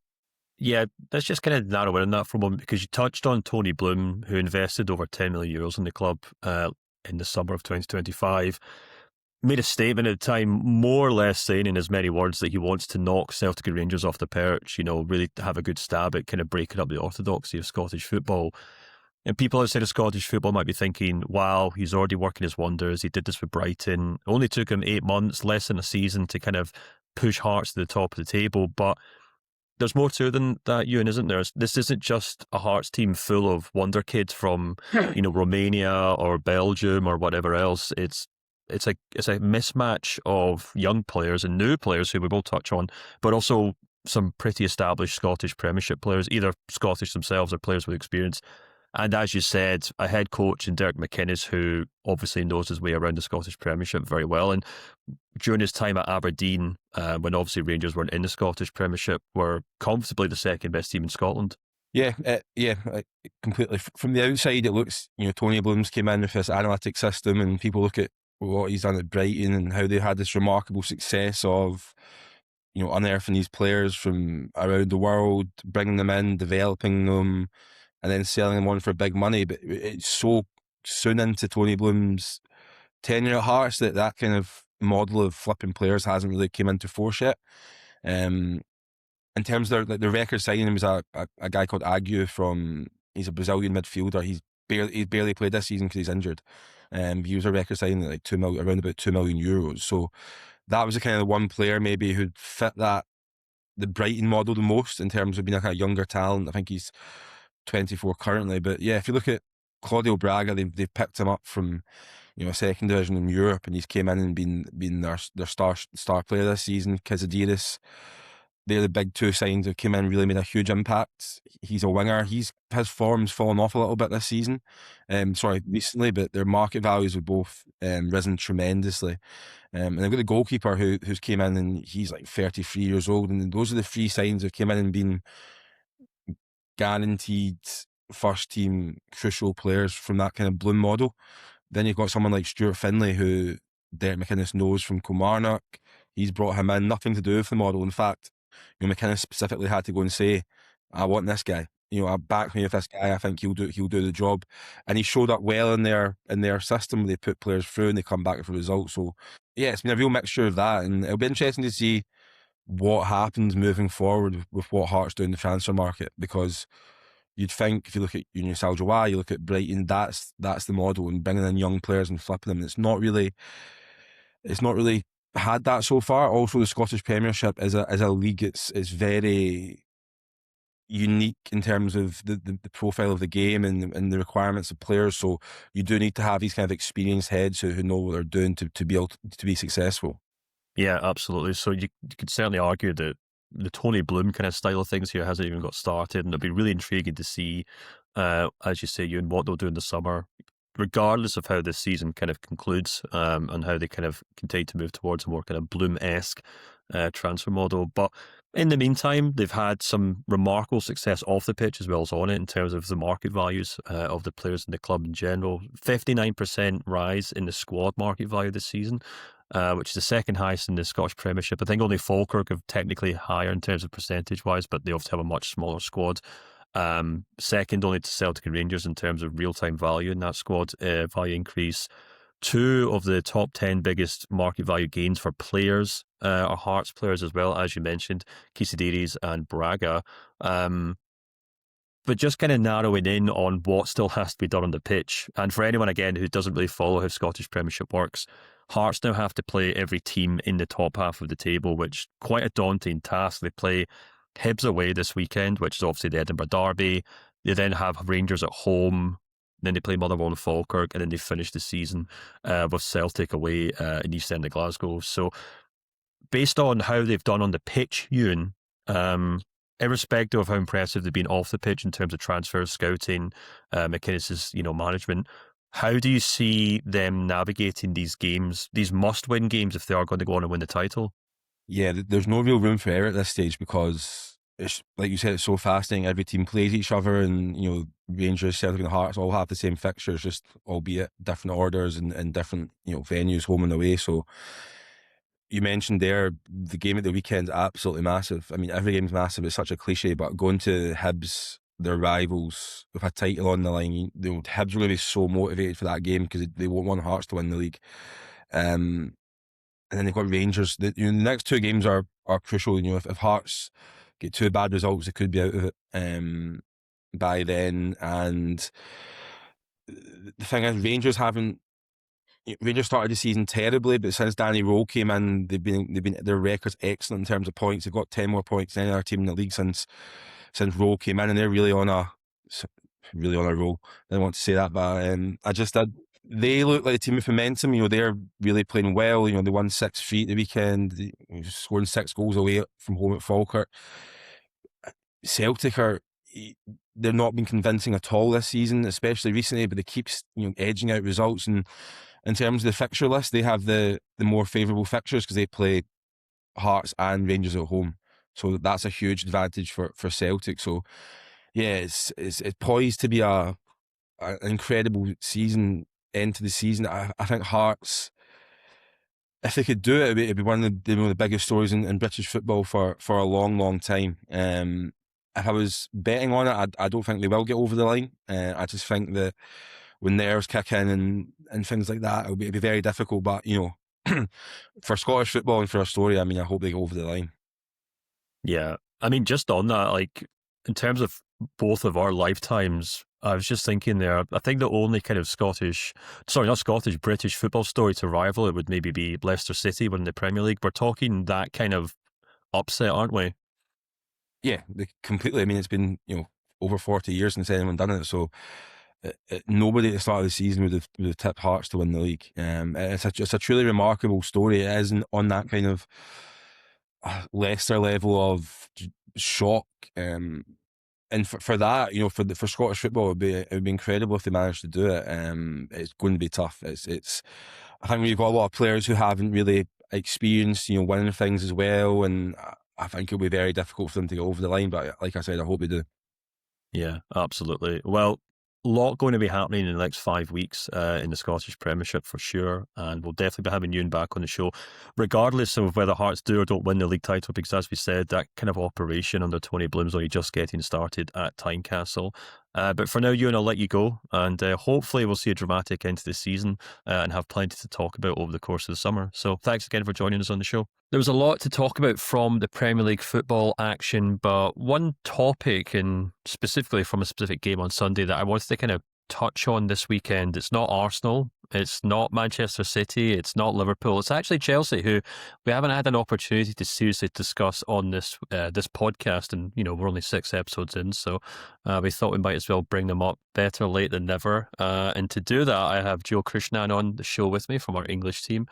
Yeah, let's just kind of narrow in that for a moment, because you touched on Tony Bloom, who invested over €10 million in the club in the summer of 2025. Made a statement at the time, more or less saying in as many words that he wants to knock Celtic and Rangers off the perch, really have a good stab at kind of breaking up the orthodoxy of Scottish football. And people outside of Scottish football might be thinking, wow, he's already working his wonders. He did this with Brighton. It only took him 8 months, less than a season, to kind of push Hearts to the top of the table. But there's more to it than that, Ewan, isn't there? This isn't just a Hearts team full of wonder kids from, Romania or Belgium or whatever else. It's a mismatch of young players and new players who we will touch on, but also some pretty established Scottish Premiership players, either Scottish themselves or players with experience. And as you said, a head coach in Derek McInnes, who obviously knows his way around the Scottish Premiership very well. And during his time at Aberdeen, when obviously Rangers weren't in the Scottish Premiership, were comfortably the second best team in Scotland. Yeah, completely. From the outside, it looks, Tony Bloom's came in with this analytic system, and people look at what he's done at Brighton and how they had this remarkable success of, unearthing these players from around the world, bringing them in, developing them, and then selling them on for big money. But it's so soon into Tony Bloom's tenure at Hearts that kind of model of flipping players hasn't really came into force yet. In terms of the record signing was a guy called Aguiar he's a Brazilian midfielder. He's barely played this season because he's injured. He was a record signing at around about €2 million. So that was the kind of one player maybe who'd fit the Brighton model the most in terms of being a kind of younger talent. I think he's 24 currently, but yeah, if you look at Claudio Braga, they've picked him up from a second division in Europe, and he's came in and been their star player this season. Kazadiris, they're the big 2 signings who came in, really made a huge impact. He's a winger. His form's fallen off a little bit this season, recently, but their market values have both risen tremendously. And they've got the goalkeeper who's came in, and he's like 33 years old, and those are the 3 signings who came in and been guaranteed first team crucial players from that kind of Bloom model. Then you've got someone like Stuart Finlay, who Derek McInnes knows from Kilmarnock. He's brought him in, nothing to do with the model. In fact, McInnes specifically had to go and say, I want this guy. Back me with this guy. I think he'll do the job. And he showed up well in their system. They put players through and they come back for results. So yeah, it's been a real mixture of that, and it'll be interesting to see what happens moving forward with what Hearts do in the transfer market, because you'd think if you look at Union Saint-Gilloise, you look at Brighton, that's the model, and bringing in young players and flipping them. It's not really had that so far. Also, the Scottish Premiership is a league. It's very unique in terms of the profile of the game and the requirements of players. So you do need to have these kind of experienced heads who know what they're doing to be able to be successful. Yeah, absolutely. So you could certainly argue that the Tony Bloom kind of style of things here hasn't even got started, and it'll be really intriguing to see, as you say, Ewan, what they'll do in the summer, regardless of how this season kind of concludes, and how they kind of continue to move towards a more kind of Bloom-esque transfer model. But in the meantime, they've had some remarkable success off the pitch as well as on it in terms of the market values of the players in the club in general. 59% rise in the squad market value this season, which is the second highest in the Scottish Premiership. I think only Falkirk are technically higher in terms of percentage-wise, but they obviously have a much smaller squad. Second only to Celtic and Rangers in terms of real-time value in that squad value increase. 2 of the top 10 biggest market value gains for players are Hearts players as well, as you mentioned, Kisidiris and Braga. But just kind of narrowing in on what still has to be done on the pitch. And for anyone, again, who doesn't really follow how Scottish Premiership works, Hearts now have to play every team in the top half of the table, which is quite a daunting task. They play Hibs away this weekend, which is obviously the Edinburgh Derby. They then have Rangers at home. Then they play Motherwell and Falkirk, and then they finish the season with Celtic away in East End of Glasgow. So based on how they've done on the pitch, Ewan, irrespective of how impressive they've been off the pitch in terms of transfers, scouting, McInnes's management, how do you see them navigating these games, these must-win games, if they are going to go on and win the title? Yeah, there's no real room for error at this stage because it's, like you said, it's so fascinating. Every team plays each other, and Rangers, Celtic, and Hearts all have the same fixtures, just albeit different orders and different venues, home and away. So you mentioned there the game at the weekend, absolutely massive. I mean, every game's massive. It's such a cliche, but going to Hibs, their rivals, with a title on the line, Hibs are going to be so motivated for that game because they won't want Hearts to win the league. And then they've got Rangers. The next 2 games are crucial. If Hearts get 2 bad results, they could be out of it by then. And the thing is, Rangers started the season terribly, but since Danny Rowe came in, they've been their record's excellent in terms of points. They've got 10 more points than any other team in the league since Rowe came in, and they're really on a roll. I don't want to say that, but they look like a team with momentum. They're really playing well. They won 6-3 at the weekend, scoring 6 goals away from home at Falkirk. Celtic they're not been convincing at all this season, especially recently, but they keep edging out results. And in terms of the fixture list, they have the more favourable fixtures because they play Hearts and Rangers at home. So that's a huge advantage for Celtic. So yeah, it's poised to be an incredible season, end to the season. I think Hearts, if they could do it, it'd be one of the biggest stories in British football for a long, long time. If I was betting on it, I don't think they will get over the line. I just think that when nerves kick in and things like that, it'll be very difficult. But for Scottish football and for a story, I hope they go over the line. Yeah, just on that, like in terms of both of our lifetimes, I was just thinking there, I think the only kind of British football story to rival it would maybe be Leicester City winning the Premier League. We're talking that kind of upset, aren't we? Yeah, completely. It's been over 40 years since anyone done it, so nobody at the start of the season would have tipped Hearts to win the league. It's a truly remarkable story. It isn't on that kind of Leicester level of shock. And for that, for Scottish football, it would be incredible if they managed to do it. It's going to be tough. It's. I think we've got a lot of players who haven't really experienced, winning things as well, and I think it'll be very difficult for them to get over the line. But like I said, I hope they do. Yeah, absolutely. Well, a lot going to be happening in the next 5 weeks in the Scottish Premiership for sure, and we'll definitely be having Ewan back on the show regardless of whether Hearts do or don't win the league title, because as we said, that kind of operation under Tony Bloom's only just getting started at Tynecastle. But for now, Ewan, I'll let you go, and hopefully we'll see a dramatic end to the season and have plenty to talk about over the course of the summer. So thanks again for joining us on the show. There was a lot to talk about from the Premier League football action, but one topic, and specifically from a specific game on Sunday, that I wanted to kind of touch on this weekend, it's not Arsenal, It's not Manchester City. It's not Liverpool. It's actually Chelsea, who we haven't had an opportunity to seriously discuss on this podcast. And, we're only 6 episodes in, so we thought we might as well bring them up. Better late than never. And to do that, I have Joe Krishnan on the show with me from our English team.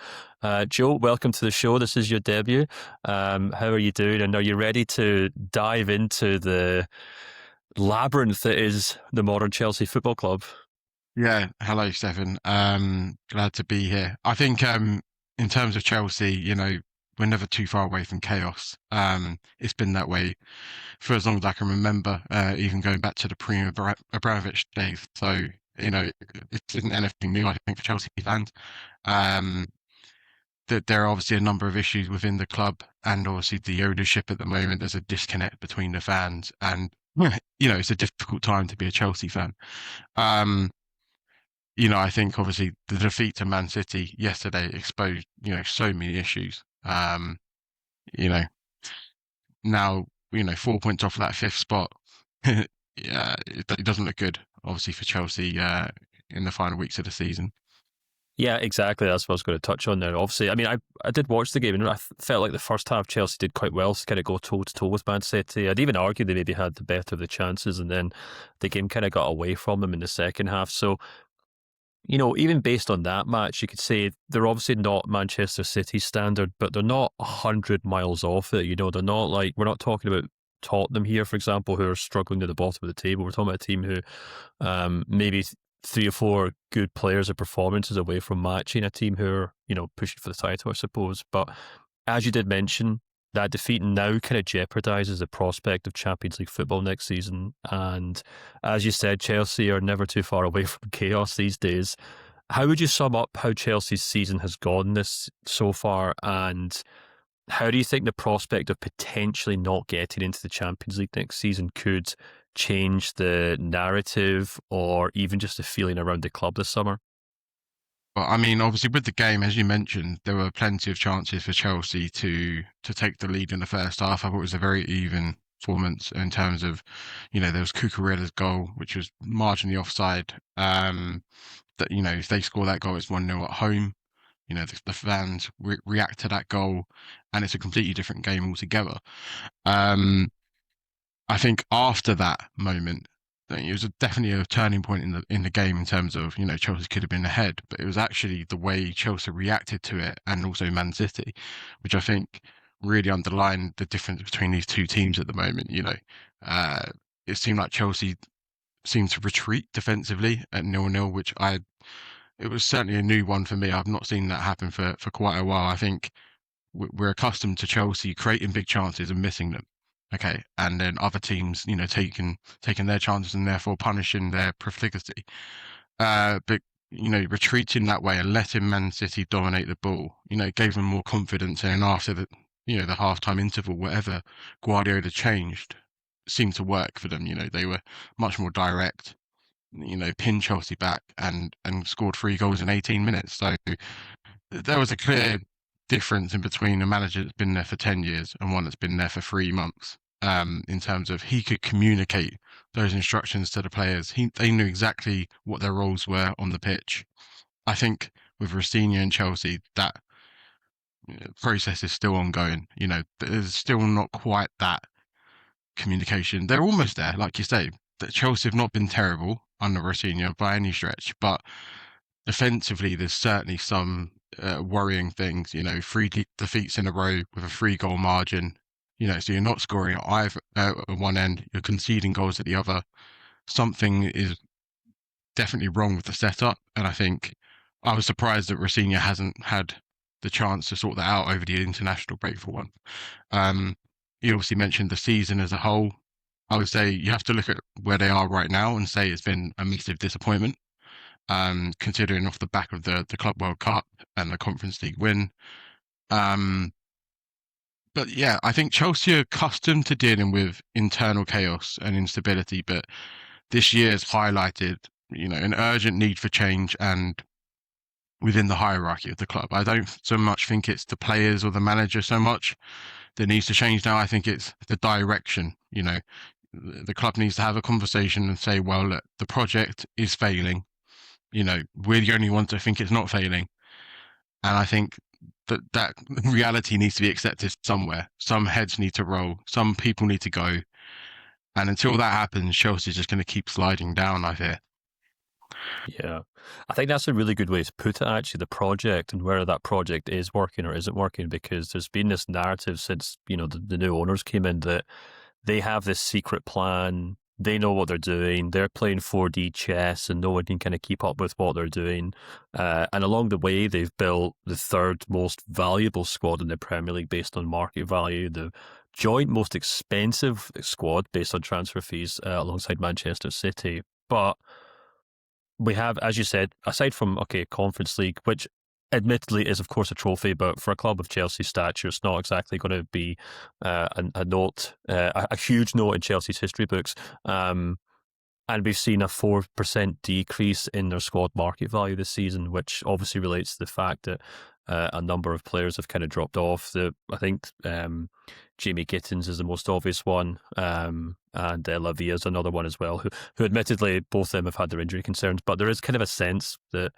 Joe, welcome to the show. This is your debut. How are you doing? And are you ready to dive into the labyrinth that is the modern Chelsea Football Club? Yeah, hello, Stefan. Glad to be here. I think in terms of Chelsea, we're never too far away from chaos. It's been that way for as long as I can remember, even going back to the Abramovich days. So, it isn't anything new, I think, for Chelsea fans. That there are obviously a number of issues within the club, and obviously the ownership at the moment. There's a disconnect between the fans, and it's a difficult time to be a Chelsea fan. I think obviously the defeat to Man City yesterday exposed so many issues. Now 4 points off that 5th spot. Yeah, it doesn't look good, obviously, for Chelsea in the final weeks of the season. Yeah, exactly. That's what I was going to touch on there. Obviously, I mean, I did watch the game, and I felt like the first half Chelsea did quite well to kind of go toe-to-toe with Man City. I'd even argue they maybe had the better of the chances, and then the game kind of got away from them in the second half. So, even based on that match, you could say they're obviously not Manchester City standard, but they're not 100 miles off it. They're not like, we're not talking about Tottenham here, for example, who are struggling at the bottom of the table. We're talking about a team who maybe 3 or 4 good players or performances away from matching a team who are, pushing for the title, I suppose. But as you did mention, that defeat now kind of jeopardises the prospect of Champions League football next season. And as you said, Chelsea are never too far away from chaos these days. How would you sum up how Chelsea's season has gone this so far? And how do you think the prospect of potentially not getting into the Champions League next season could change the narrative or even just the feeling around the club this summer? Well, I mean, obviously with the game, as you mentioned, there were plenty of chances for Chelsea to take the lead in the first half. I thought it was a very even performance in terms of, there was Cucurella's goal, which was marginally offside. That, if they score that goal, it's 1-0 at home. The fans react to that goal, and it's a completely different game altogether. I think after that moment, it was definitely a turning point in the game in terms of, Chelsea could have been ahead, but it was actually the way Chelsea reacted to it, and also Man City, which I think really underlined the difference between these two teams at the moment. It seemed like Chelsea seemed to retreat defensively at 0-0, which it was certainly a new one for me. I've not seen that happen for quite a while. I think we're accustomed to Chelsea creating big chances and missing them. Okay, and then other teams, taking their chances and therefore punishing their profligacy. But retreating that way and letting Man City dominate the ball, gave them more confidence. And after the halftime interval, whatever Guardiola changed seemed to work for them. They were much more direct. Pinned Chelsea back and scored 3 goals in 18 minutes. So there was a clear difference in between a manager that's been there for 10 years and one that's been there for 3 months, in terms of he could communicate those instructions to the players. They knew exactly what their roles were on the pitch. I think with Rafinha and Chelsea, that process is still ongoing. There's still not quite that communication. They're almost there, like you say. That Chelsea have not been terrible under Rafinha by any stretch, but defensively, there's certainly some worrying things. 3 defeats in a row with a 3-goal margin. So you're not scoring at either at one end, you're conceding goals at the other. Something is definitely wrong with the setup, and I think I was surprised that Rafinha hasn't had the chance to sort that out over the international break for one. You obviously mentioned the season as a whole. I would say you have to look at where they are right now and say it's been a massive disappointment, considering off the back of the Club World Cup and the Conference League win. But yeah, I think Chelsea are accustomed to dealing with internal chaos and instability, but this year has highlighted, an urgent need for change and within the hierarchy of the club. I don't so much think it's the players or the manager so much that needs to change now. I think it's the direction. The club needs to have a conversation and say, well, look, the project is failing. we're the only ones that think it's not failing. And I think that reality needs to be accepted somewhere. Some heads need to roll. Some people need to go. And until that happens, Chelsea's just going to keep sliding down, I fear. Yeah, I think that's a really good way to put it, actually, the project and whether that project is working or isn't working, because there's been this narrative since, the new owners came in that they have this secret plan. They know what they're doing. They're playing 4D chess and no one can kind of keep up with what they're doing. And along the way, they've built the third most valuable squad in the Premier League based on market value, the joint most expensive squad based on transfer fees alongside Manchester City. But we have, as you said, aside from, Conference League, which admittedly is, of course, a trophy, but for a club of Chelsea's stature, it's not exactly going to be a note, a huge note in Chelsea's history books. And we've seen a 4% decrease in their squad market value this season, which obviously relates to the fact that a number of players have kind of dropped off. I think Jamie Gittins is the most obvious one, and Lavia is another one as well, who admittedly both of them have had their injury concerns, but there is kind of a sense that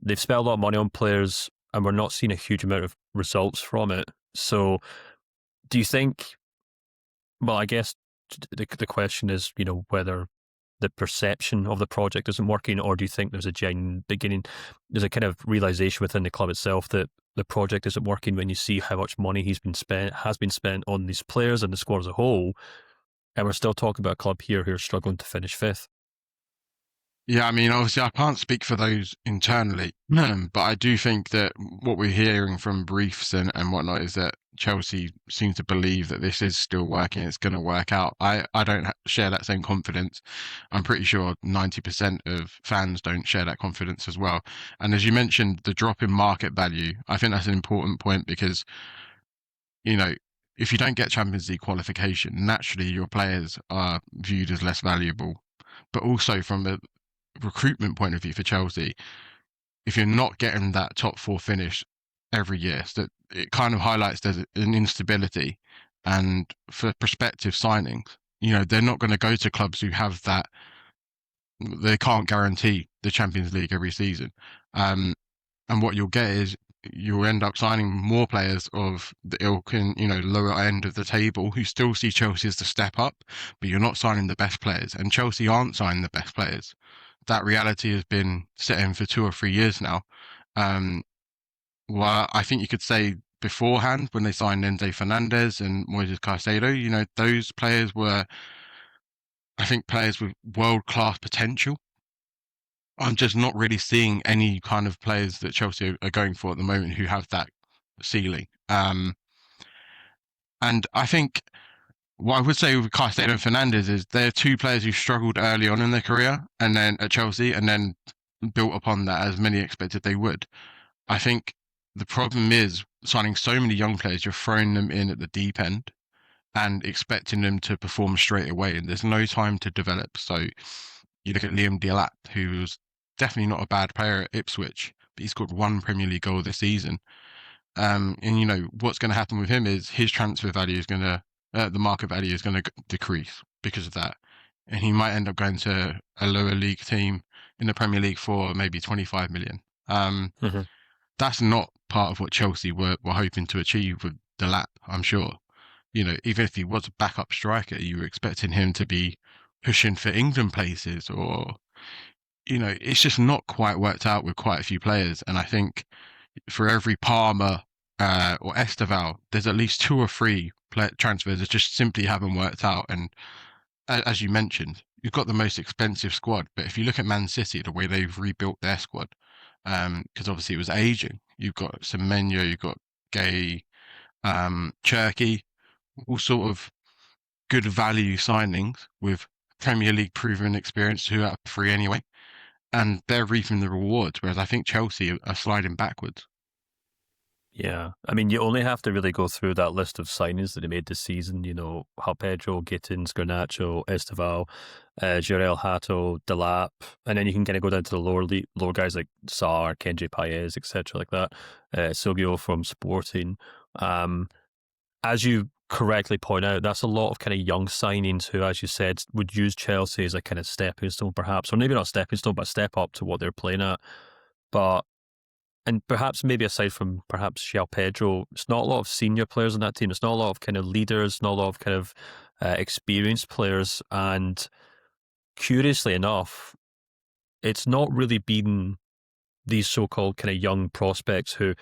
they've spent a lot of money on players and we're not seeing a huge amount of results from it. So do you think, well, I guess the question is, whether the perception of the project isn't working, or do you think there's a genuine there's a kind of realization within the club itself that the project isn't working when you see how much money has been spent on these players and the squad as a whole, and we're still talking about a club here who are struggling to finish fifth? Yeah, I mean, obviously I can't speak for those internally, but I do think that what we're hearing from briefs and whatnot is that Chelsea seems to believe that this is still working, it's going to work out. I don't share that same confidence. I'm pretty sure 90% of fans don't share that confidence as well. And as you mentioned, the drop in market value, I think that's an important point because, if you don't get Champions League qualification, naturally your players are viewed as less valuable. But also from the recruitment point of view for Chelsea, if you're not getting that top four finish every year, so that it kind of highlights there's an instability. And for prospective signings, they're not going to go to clubs who have that. They can't guarantee the Champions League every season. And what you'll get is you'll end up signing more players of the ilk and, lower end of the table who still see Chelsea as the step up, but you're not signing the best players. And Chelsea aren't signing the best players. That reality has been set in for 2 or 3 years now. Well, I think you could say beforehand when they signed Enzo Fernandez and Moises Caicedo, those players were, I think, players with world-class potential. I'm just not really seeing any kind of players that Chelsea are going for at the moment who have that ceiling. And I think what I would say with Caicedo and Fernandez is they're two players who struggled early on in their career and then at Chelsea and then built upon that as many expected they would. I think the problem is signing so many young players, you're throwing them in at the deep end and expecting them to perform straight away, and there's no time to develop. So you look at Liam Delap, who was definitely not a bad player at Ipswich, but he scored 1 Premier League goal this season. And what's going to happen with him is his transfer value is going to, the market value is going to decrease because of that. And he might end up going to a lower league team in the Premier League for maybe 25 million. That's not part of what Chelsea were hoping to achieve with Delap, I'm sure. Even if he was a backup striker, you were expecting him to be pushing for England places or, it's just not quite worked out with quite a few players. And I think for every Palmer or Esteval, there's at least 2 or 3 transfers that just simply haven't worked out. And as you mentioned, you've got the most expensive squad. But if you look at Man City, the way they've rebuilt their squad, because obviously it was aging. You've got Semenyo, you've got Gay, Cherky, all sort of good value signings with Premier League proven experience, 2 out of 3 anyway. And they're reaping the rewards, whereas I think Chelsea are sliding backwards. Yeah, I mean, you only have to really go through that list of signings that they made this season. Pedro, Gittins, Garnacho, Esteval, Jarell Hato, Delap, and then you can kind of go down to the lower guys like Sarr, Kendry Paez, etc., like that. Silvio from Sporting. As you correctly point out, that's a lot of kind of young signings who, as you said, would use Chelsea as a kind of stepping stone, perhaps, or maybe not stepping stone, but step up to what they're playing at. And perhaps maybe aside from perhaps João Pedro, it's not a lot of senior players on that team. It's not a lot of kind of leaders, not a lot of kind of experienced players. And curiously enough, it's not really been these so-called kind of young prospects who,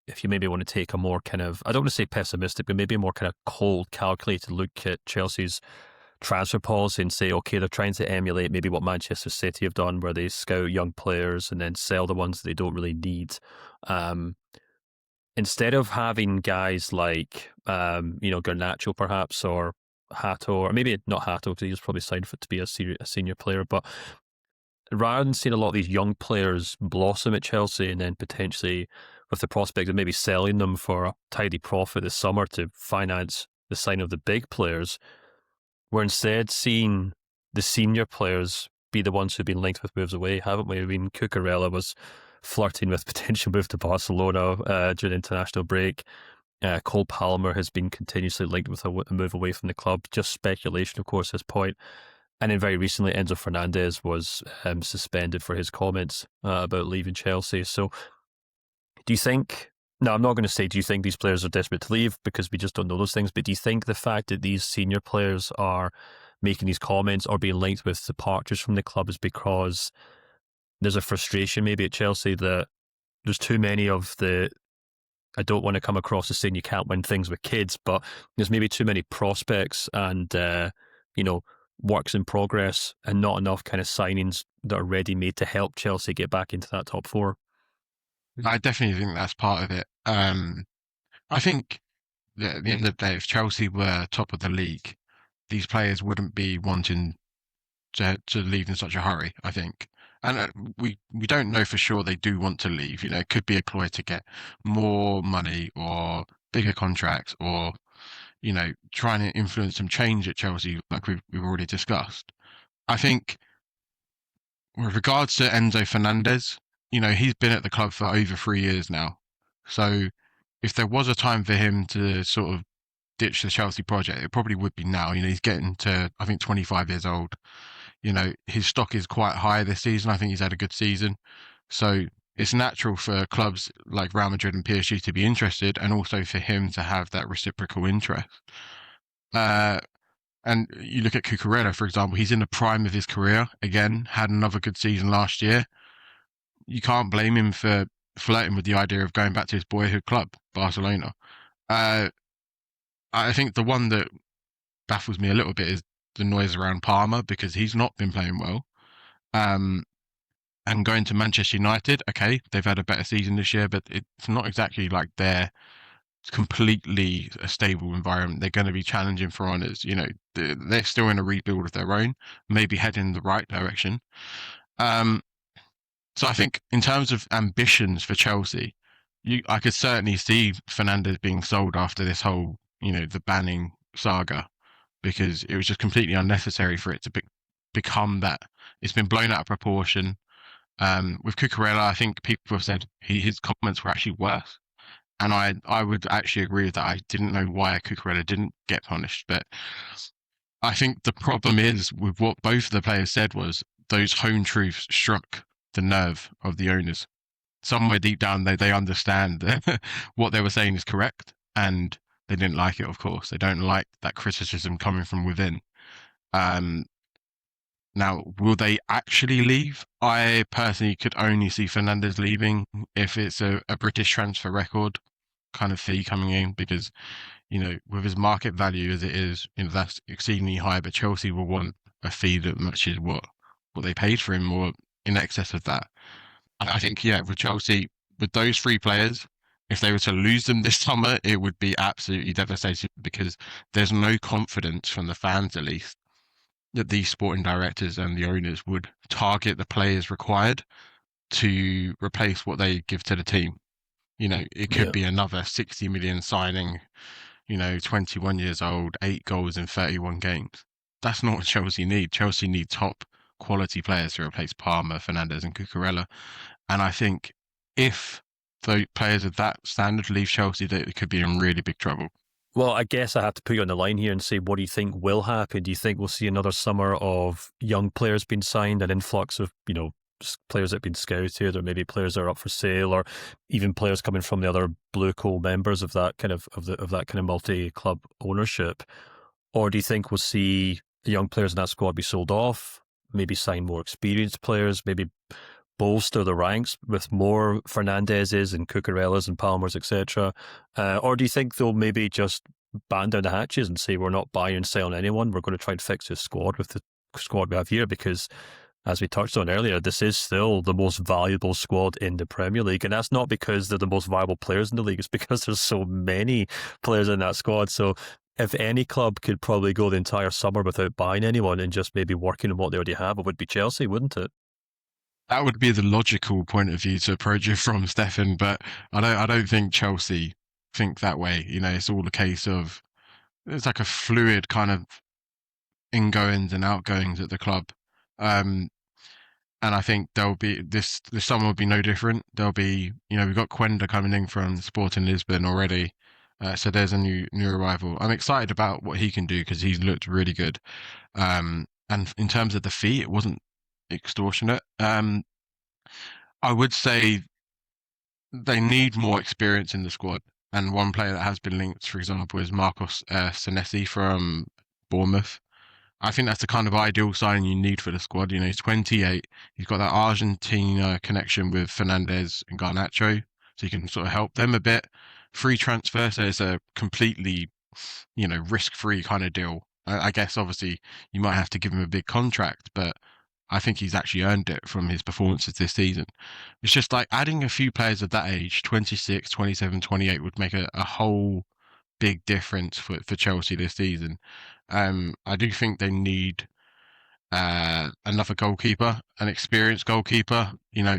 if you maybe want to take a more kind of, I don't want to say pessimistic, but maybe a more kind of cold, calculated look at Chelsea's transfer policy and say, okay, they're trying to emulate maybe what Manchester City have done, where they scout young players and then sell the ones they don't really need. Instead of having guys like, Garnacho perhaps, or Hato, or maybe not Hato, because he was probably signed for to be a senior player, but rather than seeing a lot of these young players blossom at Chelsea and then potentially with the prospect of maybe selling them for a tidy profit this summer to finance the sign of the big players, we're instead seeing the senior players be the ones who've been linked with moves away, haven't we? I mean, Cucurella was flirting with potential move to Barcelona during the international break. Cole Palmer has been continuously linked with a move away from the club. Just speculation, of course, at this point. And then very recently, Enzo Fernandez was suspended for his comments about leaving Chelsea. So do you think, now I'm not going to say do you think these players are desperate to leave, because we just don't know those things, but do you think the fact that these senior players are making these comments or being linked with departures from the club is because there's a frustration maybe at Chelsea that there's too many of the, I don't want to come across as saying you can't win things with kids, but there's maybe too many prospects and, works in progress and not enough kind of signings that are ready-made to help Chelsea get back into that top four? I definitely think that's part of it. I think that at the end of the day, if Chelsea were top of the league, these players wouldn't be wanting to leave in such a hurry, I think. And we don't know for sure they do want to leave. It could be a ploy to get more money or bigger contracts, or trying to influence some change at Chelsea, like we've already discussed. I think with regards to Enzo Fernandez, he's been at the club for over 3 years now. So if there was a time for him to sort of ditch the Chelsea project, it probably would be now. He's getting to, I think, 25 years old. His stock is quite high this season. I think he's had a good season. So it's natural for clubs like Real Madrid and PSG to be interested, and also for him to have that reciprocal interest. And you look at Cucurella, for example, he's in the prime of his career. Again, had another good season last year. You can't blame him for flirting with the idea of going back to his boyhood club, Barcelona. I think the one that baffles me a little bit is the noise around Palmer, because he's not been playing well. And going to Manchester United, okay, they've had a better season this year, but it's not exactly like they're completely a stable environment. They're going to be challenging for honours. They're still in a rebuild of their own, maybe heading in the right direction. So I think in terms of ambitions for Chelsea, I could certainly see Fernandez being sold after this whole, the banning saga, because it was just completely unnecessary for it to become that. It's been blown out of proportion. With Cucurella, I think people have said his comments were actually worse. And I would actually agree with that. I didn't know why Cucurella didn't get punished. But I think the problem is with what both of the players said was those home truths struck the nerve of the owners. Somewhere deep down, they understand that what they were saying is correct, and they didn't like it, of course. They don't like that criticism coming from within. Now, will they actually leave? I personally could only see Fernandez leaving if it's a British transfer record kind of fee coming in, because, with his market value as it is, that's exceedingly high, but Chelsea will want a fee that matches what they paid for him, or in excess of that. I think, with Chelsea, with those three players, if they were to lose them this summer, it would be absolutely devastating, because there's no confidence from the fans, at least, that these sporting directors and the owners would target the players required to replace what they give to the team. It could be another 60 million signing, 21 years old, 8 goals in 31 games. That's not what Chelsea need. Chelsea need top quality players to replace Palmer, Fernandez and Cucurella. And I think if the players of that standard leave Chelsea, they could be in really big trouble. Well, I guess I have to put you on the line here and say, what do you think will happen? Do you think we'll see another summer of young players being signed, an influx of, players that have been scouted, or maybe players that are up for sale, or even players coming from the other blue coal members of that kind of multi-club ownership? Or do you think we'll see the young players in that squad be sold off, maybe sign more experienced players, maybe bolster the ranks with more Fernandezes and Cucurellas and Palmers, etc.? Or do you think they'll maybe just batten down the hatches and say, we're not buying and selling anyone, we're going to try and fix this squad with the squad we have here? Because, as we touched on earlier, this is still the most valuable squad in the Premier League. And that's not because they're the most valuable players in the league, it's because there's so many players in that squad. So if any club could probably go the entire summer without buying anyone and just maybe working on what they already have, it would be Chelsea, wouldn't it? That would be the logical point of view to approach it from, Stefan, but I don't think Chelsea think that way. It's all a case of, it's like a fluid kind of ingoings and outgoings at the club. And I think there'll be this summer will be no different. There'll be, we've got Quenda coming in from Sporting Lisbon already. So there's a new arrival. I'm excited about what he can do because he's looked really good. And in terms of the fee, it wasn't extortionate. I would say they need more experience in the squad. And one player that has been linked, for example, is Marcos Senesi from Bournemouth. I think that's the kind of ideal signing you need for the squad. He's 28. He's got that Argentina connection with Fernandez and Garnacho, so you can sort of help them a bit. Free transfer, so it's a completely, risk-free kind of deal. I guess, obviously, you might have to give him a big contract, but I think he's actually earned it from his performances this season. It's just like adding a few players of that age, 26, 27, 28, would make a whole big difference for Chelsea this season. I do think they need another goalkeeper, an experienced goalkeeper,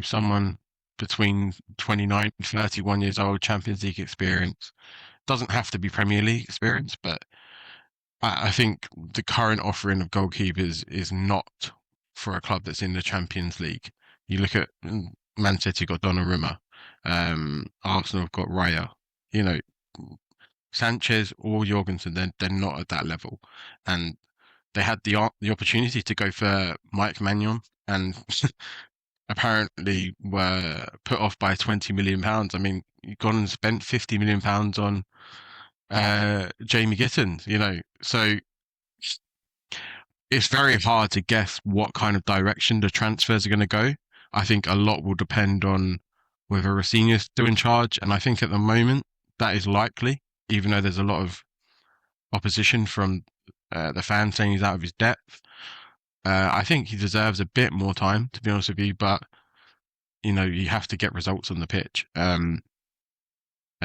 someone between 29 and 31 years old, Champions League experience. Doesn't have to be Premier League experience, but I think the current offering of goalkeepers is not for a club that's in the Champions League. You look at Man City got Donnarumma, Arsenal have got Raya, Sanchez or Jorgensen, they're not at that level. And they had the opportunity to go for Mike Maignan and apparently were put off by £20 million. I mean, you've gone and spent £50 million on Jamie Gittins, so it's very hard to guess what kind of direction the transfers are going to go. I think a lot will depend on whether Rafinha's still in charge, and I think at the moment that is likely, even though there's a lot of opposition from the fans saying he's out of his depth. I think he deserves a bit more time, to be honest with you, but you have to get results on the pitch. And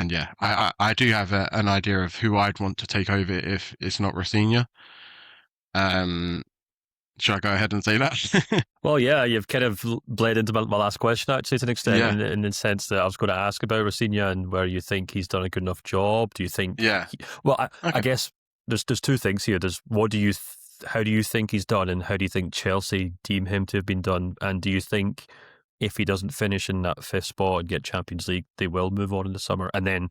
yeah, I do have an idea of who I'd want to take over if it's not Rafinha. Should I go ahead and say that? Well, yeah, you've kind of bled into my last question, actually, to an extent, in the sense that I was going to ask about Rafinha and where you think he's done a good enough job. Do you think? Yeah. I guess there's two things here. There's how do you think he's done, and how do you think Chelsea deem him to have been done? And do you think if he doesn't finish in that fifth spot and get Champions League, they will move on in the summer? And then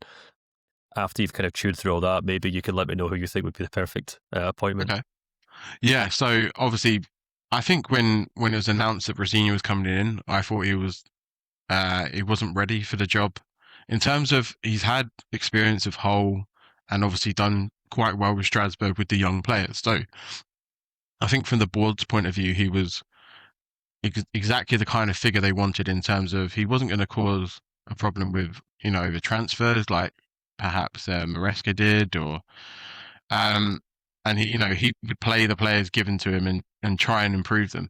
after you've kind of chewed through all that, maybe you can let me know who you think would be the perfect appointment. Okay. Yeah, so obviously, I think when it was announced that Rafinha was coming in, I thought he wasn't ready for the job. In terms of, he's had experience of Hull and obviously done quite well with Strasbourg with the young players. So I think from the board's point of view, he was exactly the kind of figure they wanted, in terms of he wasn't going to cause a problem with, the transfers like perhaps Maresca did, or and he would play the players given to him and try and improve them.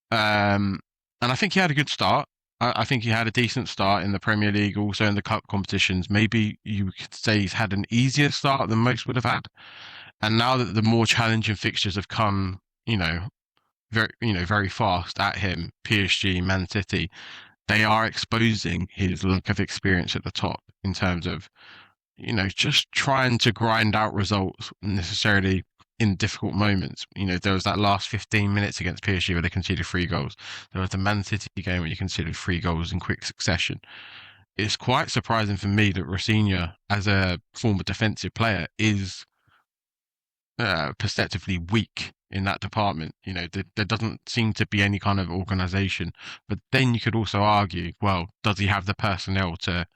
And I think he had a good start. I think he had a decent start in the Premier League, also in the cup competitions. Maybe you could say he's had an easier start than most would have had. And now that the more challenging fixtures have come, very fast at him, PSG, Man City, they are exposing his lack of experience at the top in terms of, just trying to grind out results necessarily in difficult moments. There was that last 15 minutes against PSG where they conceded 3 goals. There was the Man City game where you conceded 3 goals in quick succession. it's quite surprising for me that Rafinha, as a former defensive player, is perceptively weak in that department. There doesn't seem to be any kind of organisation. But then you could also argue, well, does he have the personnel to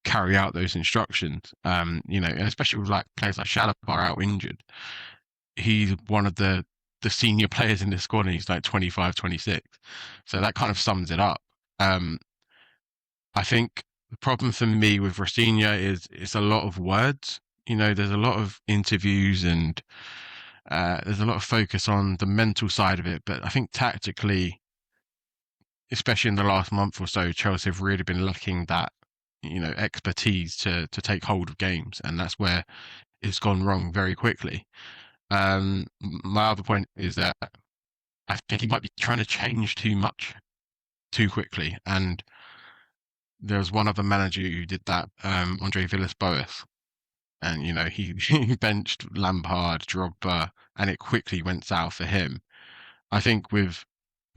carry out those instructions? And especially with like players like Chalobah out injured, he's one of the senior players in the squad, and he's like 25, 26. So that kind of sums it up. I think the problem for me with Rafinha is it's a lot of words. There's a lot of interviews and there's a lot of focus on the mental side of it. But I think tactically, especially in the last month or so, Chelsea have really been lacking that, expertise to take hold of games. And that's where it's gone wrong very quickly. My other point is that I think he might be trying to change too much too quickly. And there was one other manager who did that, Andre Villas-Boas. And, he benched Lampard, Drogba, and it quickly went south for him. I think with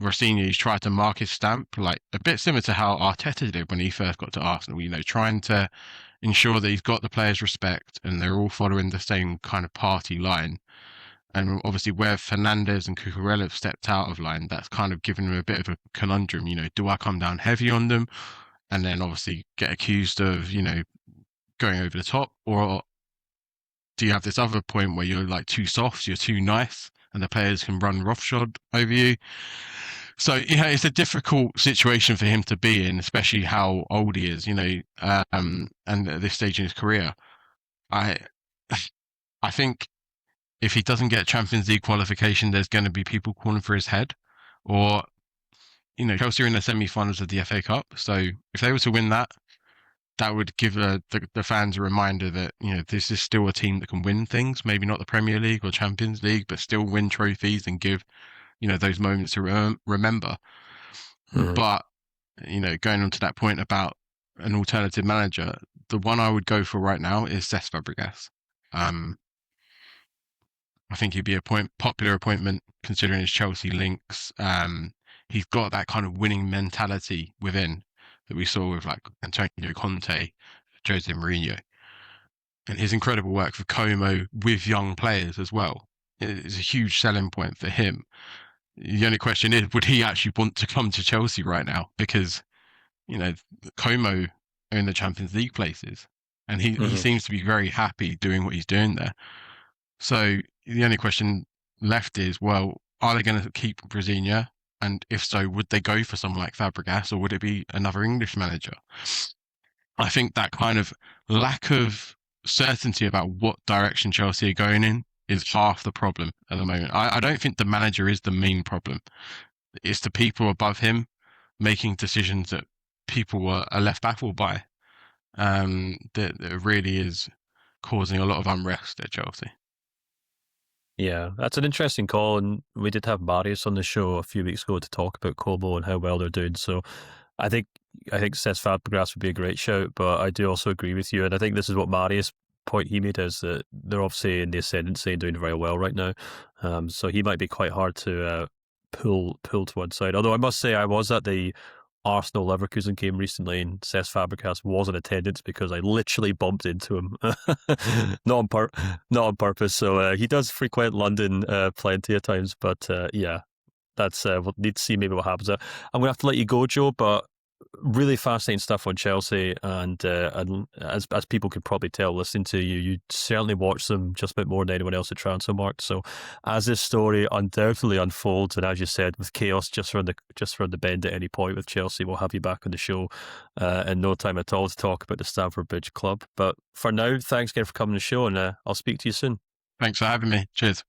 Rafinha, he's tried to mark his stamp, like a bit similar to how Arteta did when he first got to Arsenal, trying to ensure that he's got the players' respect and they're all following the same kind of party line. And obviously where Fernandes and Cucurella have stepped out of line, that's kind of given him a bit of a conundrum. Do I come down heavy on them and then obviously get accused of, going over the top? Or do you have this other point where you're like too soft, you're too nice, and the players can run roughshod over you? So, it's a difficult situation for him to be in, especially how old he is, and at this stage in his career. I think if he doesn't get Champions League qualification, there's going to be people calling for his head. Or, Chelsea are in the semi-finals of the FA Cup. So if they were to win that, that would give the fans a reminder that, this is still a team that can win things, maybe not the Premier League or Champions League, but still win trophies and give, those moments to remember. Mm-hmm. But, going on to that point about an alternative manager, the one I would go for right now is Cesc Fabregas. I think he'd be a popular appointment considering his Chelsea links. He's got that kind of winning mentality within that we saw with like Antonio Conte, Jose Mourinho, and his incredible work for Como with young players as well. It's a huge selling point for him. The only question is, would he actually want to come to Chelsea right now? Because, Como are in the Champions League places, and he seems to be very happy doing what he's doing there. So the only question left is, well, are they going to keep Rafinha? And if so, would they go for someone like Fabregas, or would it be another English manager? I think that kind of lack of certainty about what direction Chelsea are going in is half the problem at the moment. I don't think the manager is the main problem. It's the people above him making decisions that people are left baffled by. That really is causing a lot of unrest at Chelsea. Yeah, that's an interesting call, and we did have Marius on the show a few weeks ago to talk about Como and how well they're doing. So I think Cesc Fabregas would be a great shout, but I do also agree with you, and I think this is what Marius' point he made is that they're obviously in the ascendancy and doing very well right now. So he might be quite hard to pull to one side. Although I must say I was at the Arsenal Leverkusen game recently, and Cesc Fabregas was in attendance because I literally bumped into him, not on purpose. So he does frequent London plenty of times, but yeah, that's we'll need to see maybe what happens. I'm going to have to let you go, Joe, but really fascinating stuff on Chelsea, and as people could probably tell listening to you, you certainly watch them just a bit more than anyone else at TransferMarkt. So as this story undoubtedly unfolds, and as you said, with chaos just around the bend at any point with Chelsea, we'll have you back on the show in no time at all to talk about the Stamford Bridge club. But for now, thanks again for coming on the show, and I'll speak to you soon. Thanks for having me. Cheers.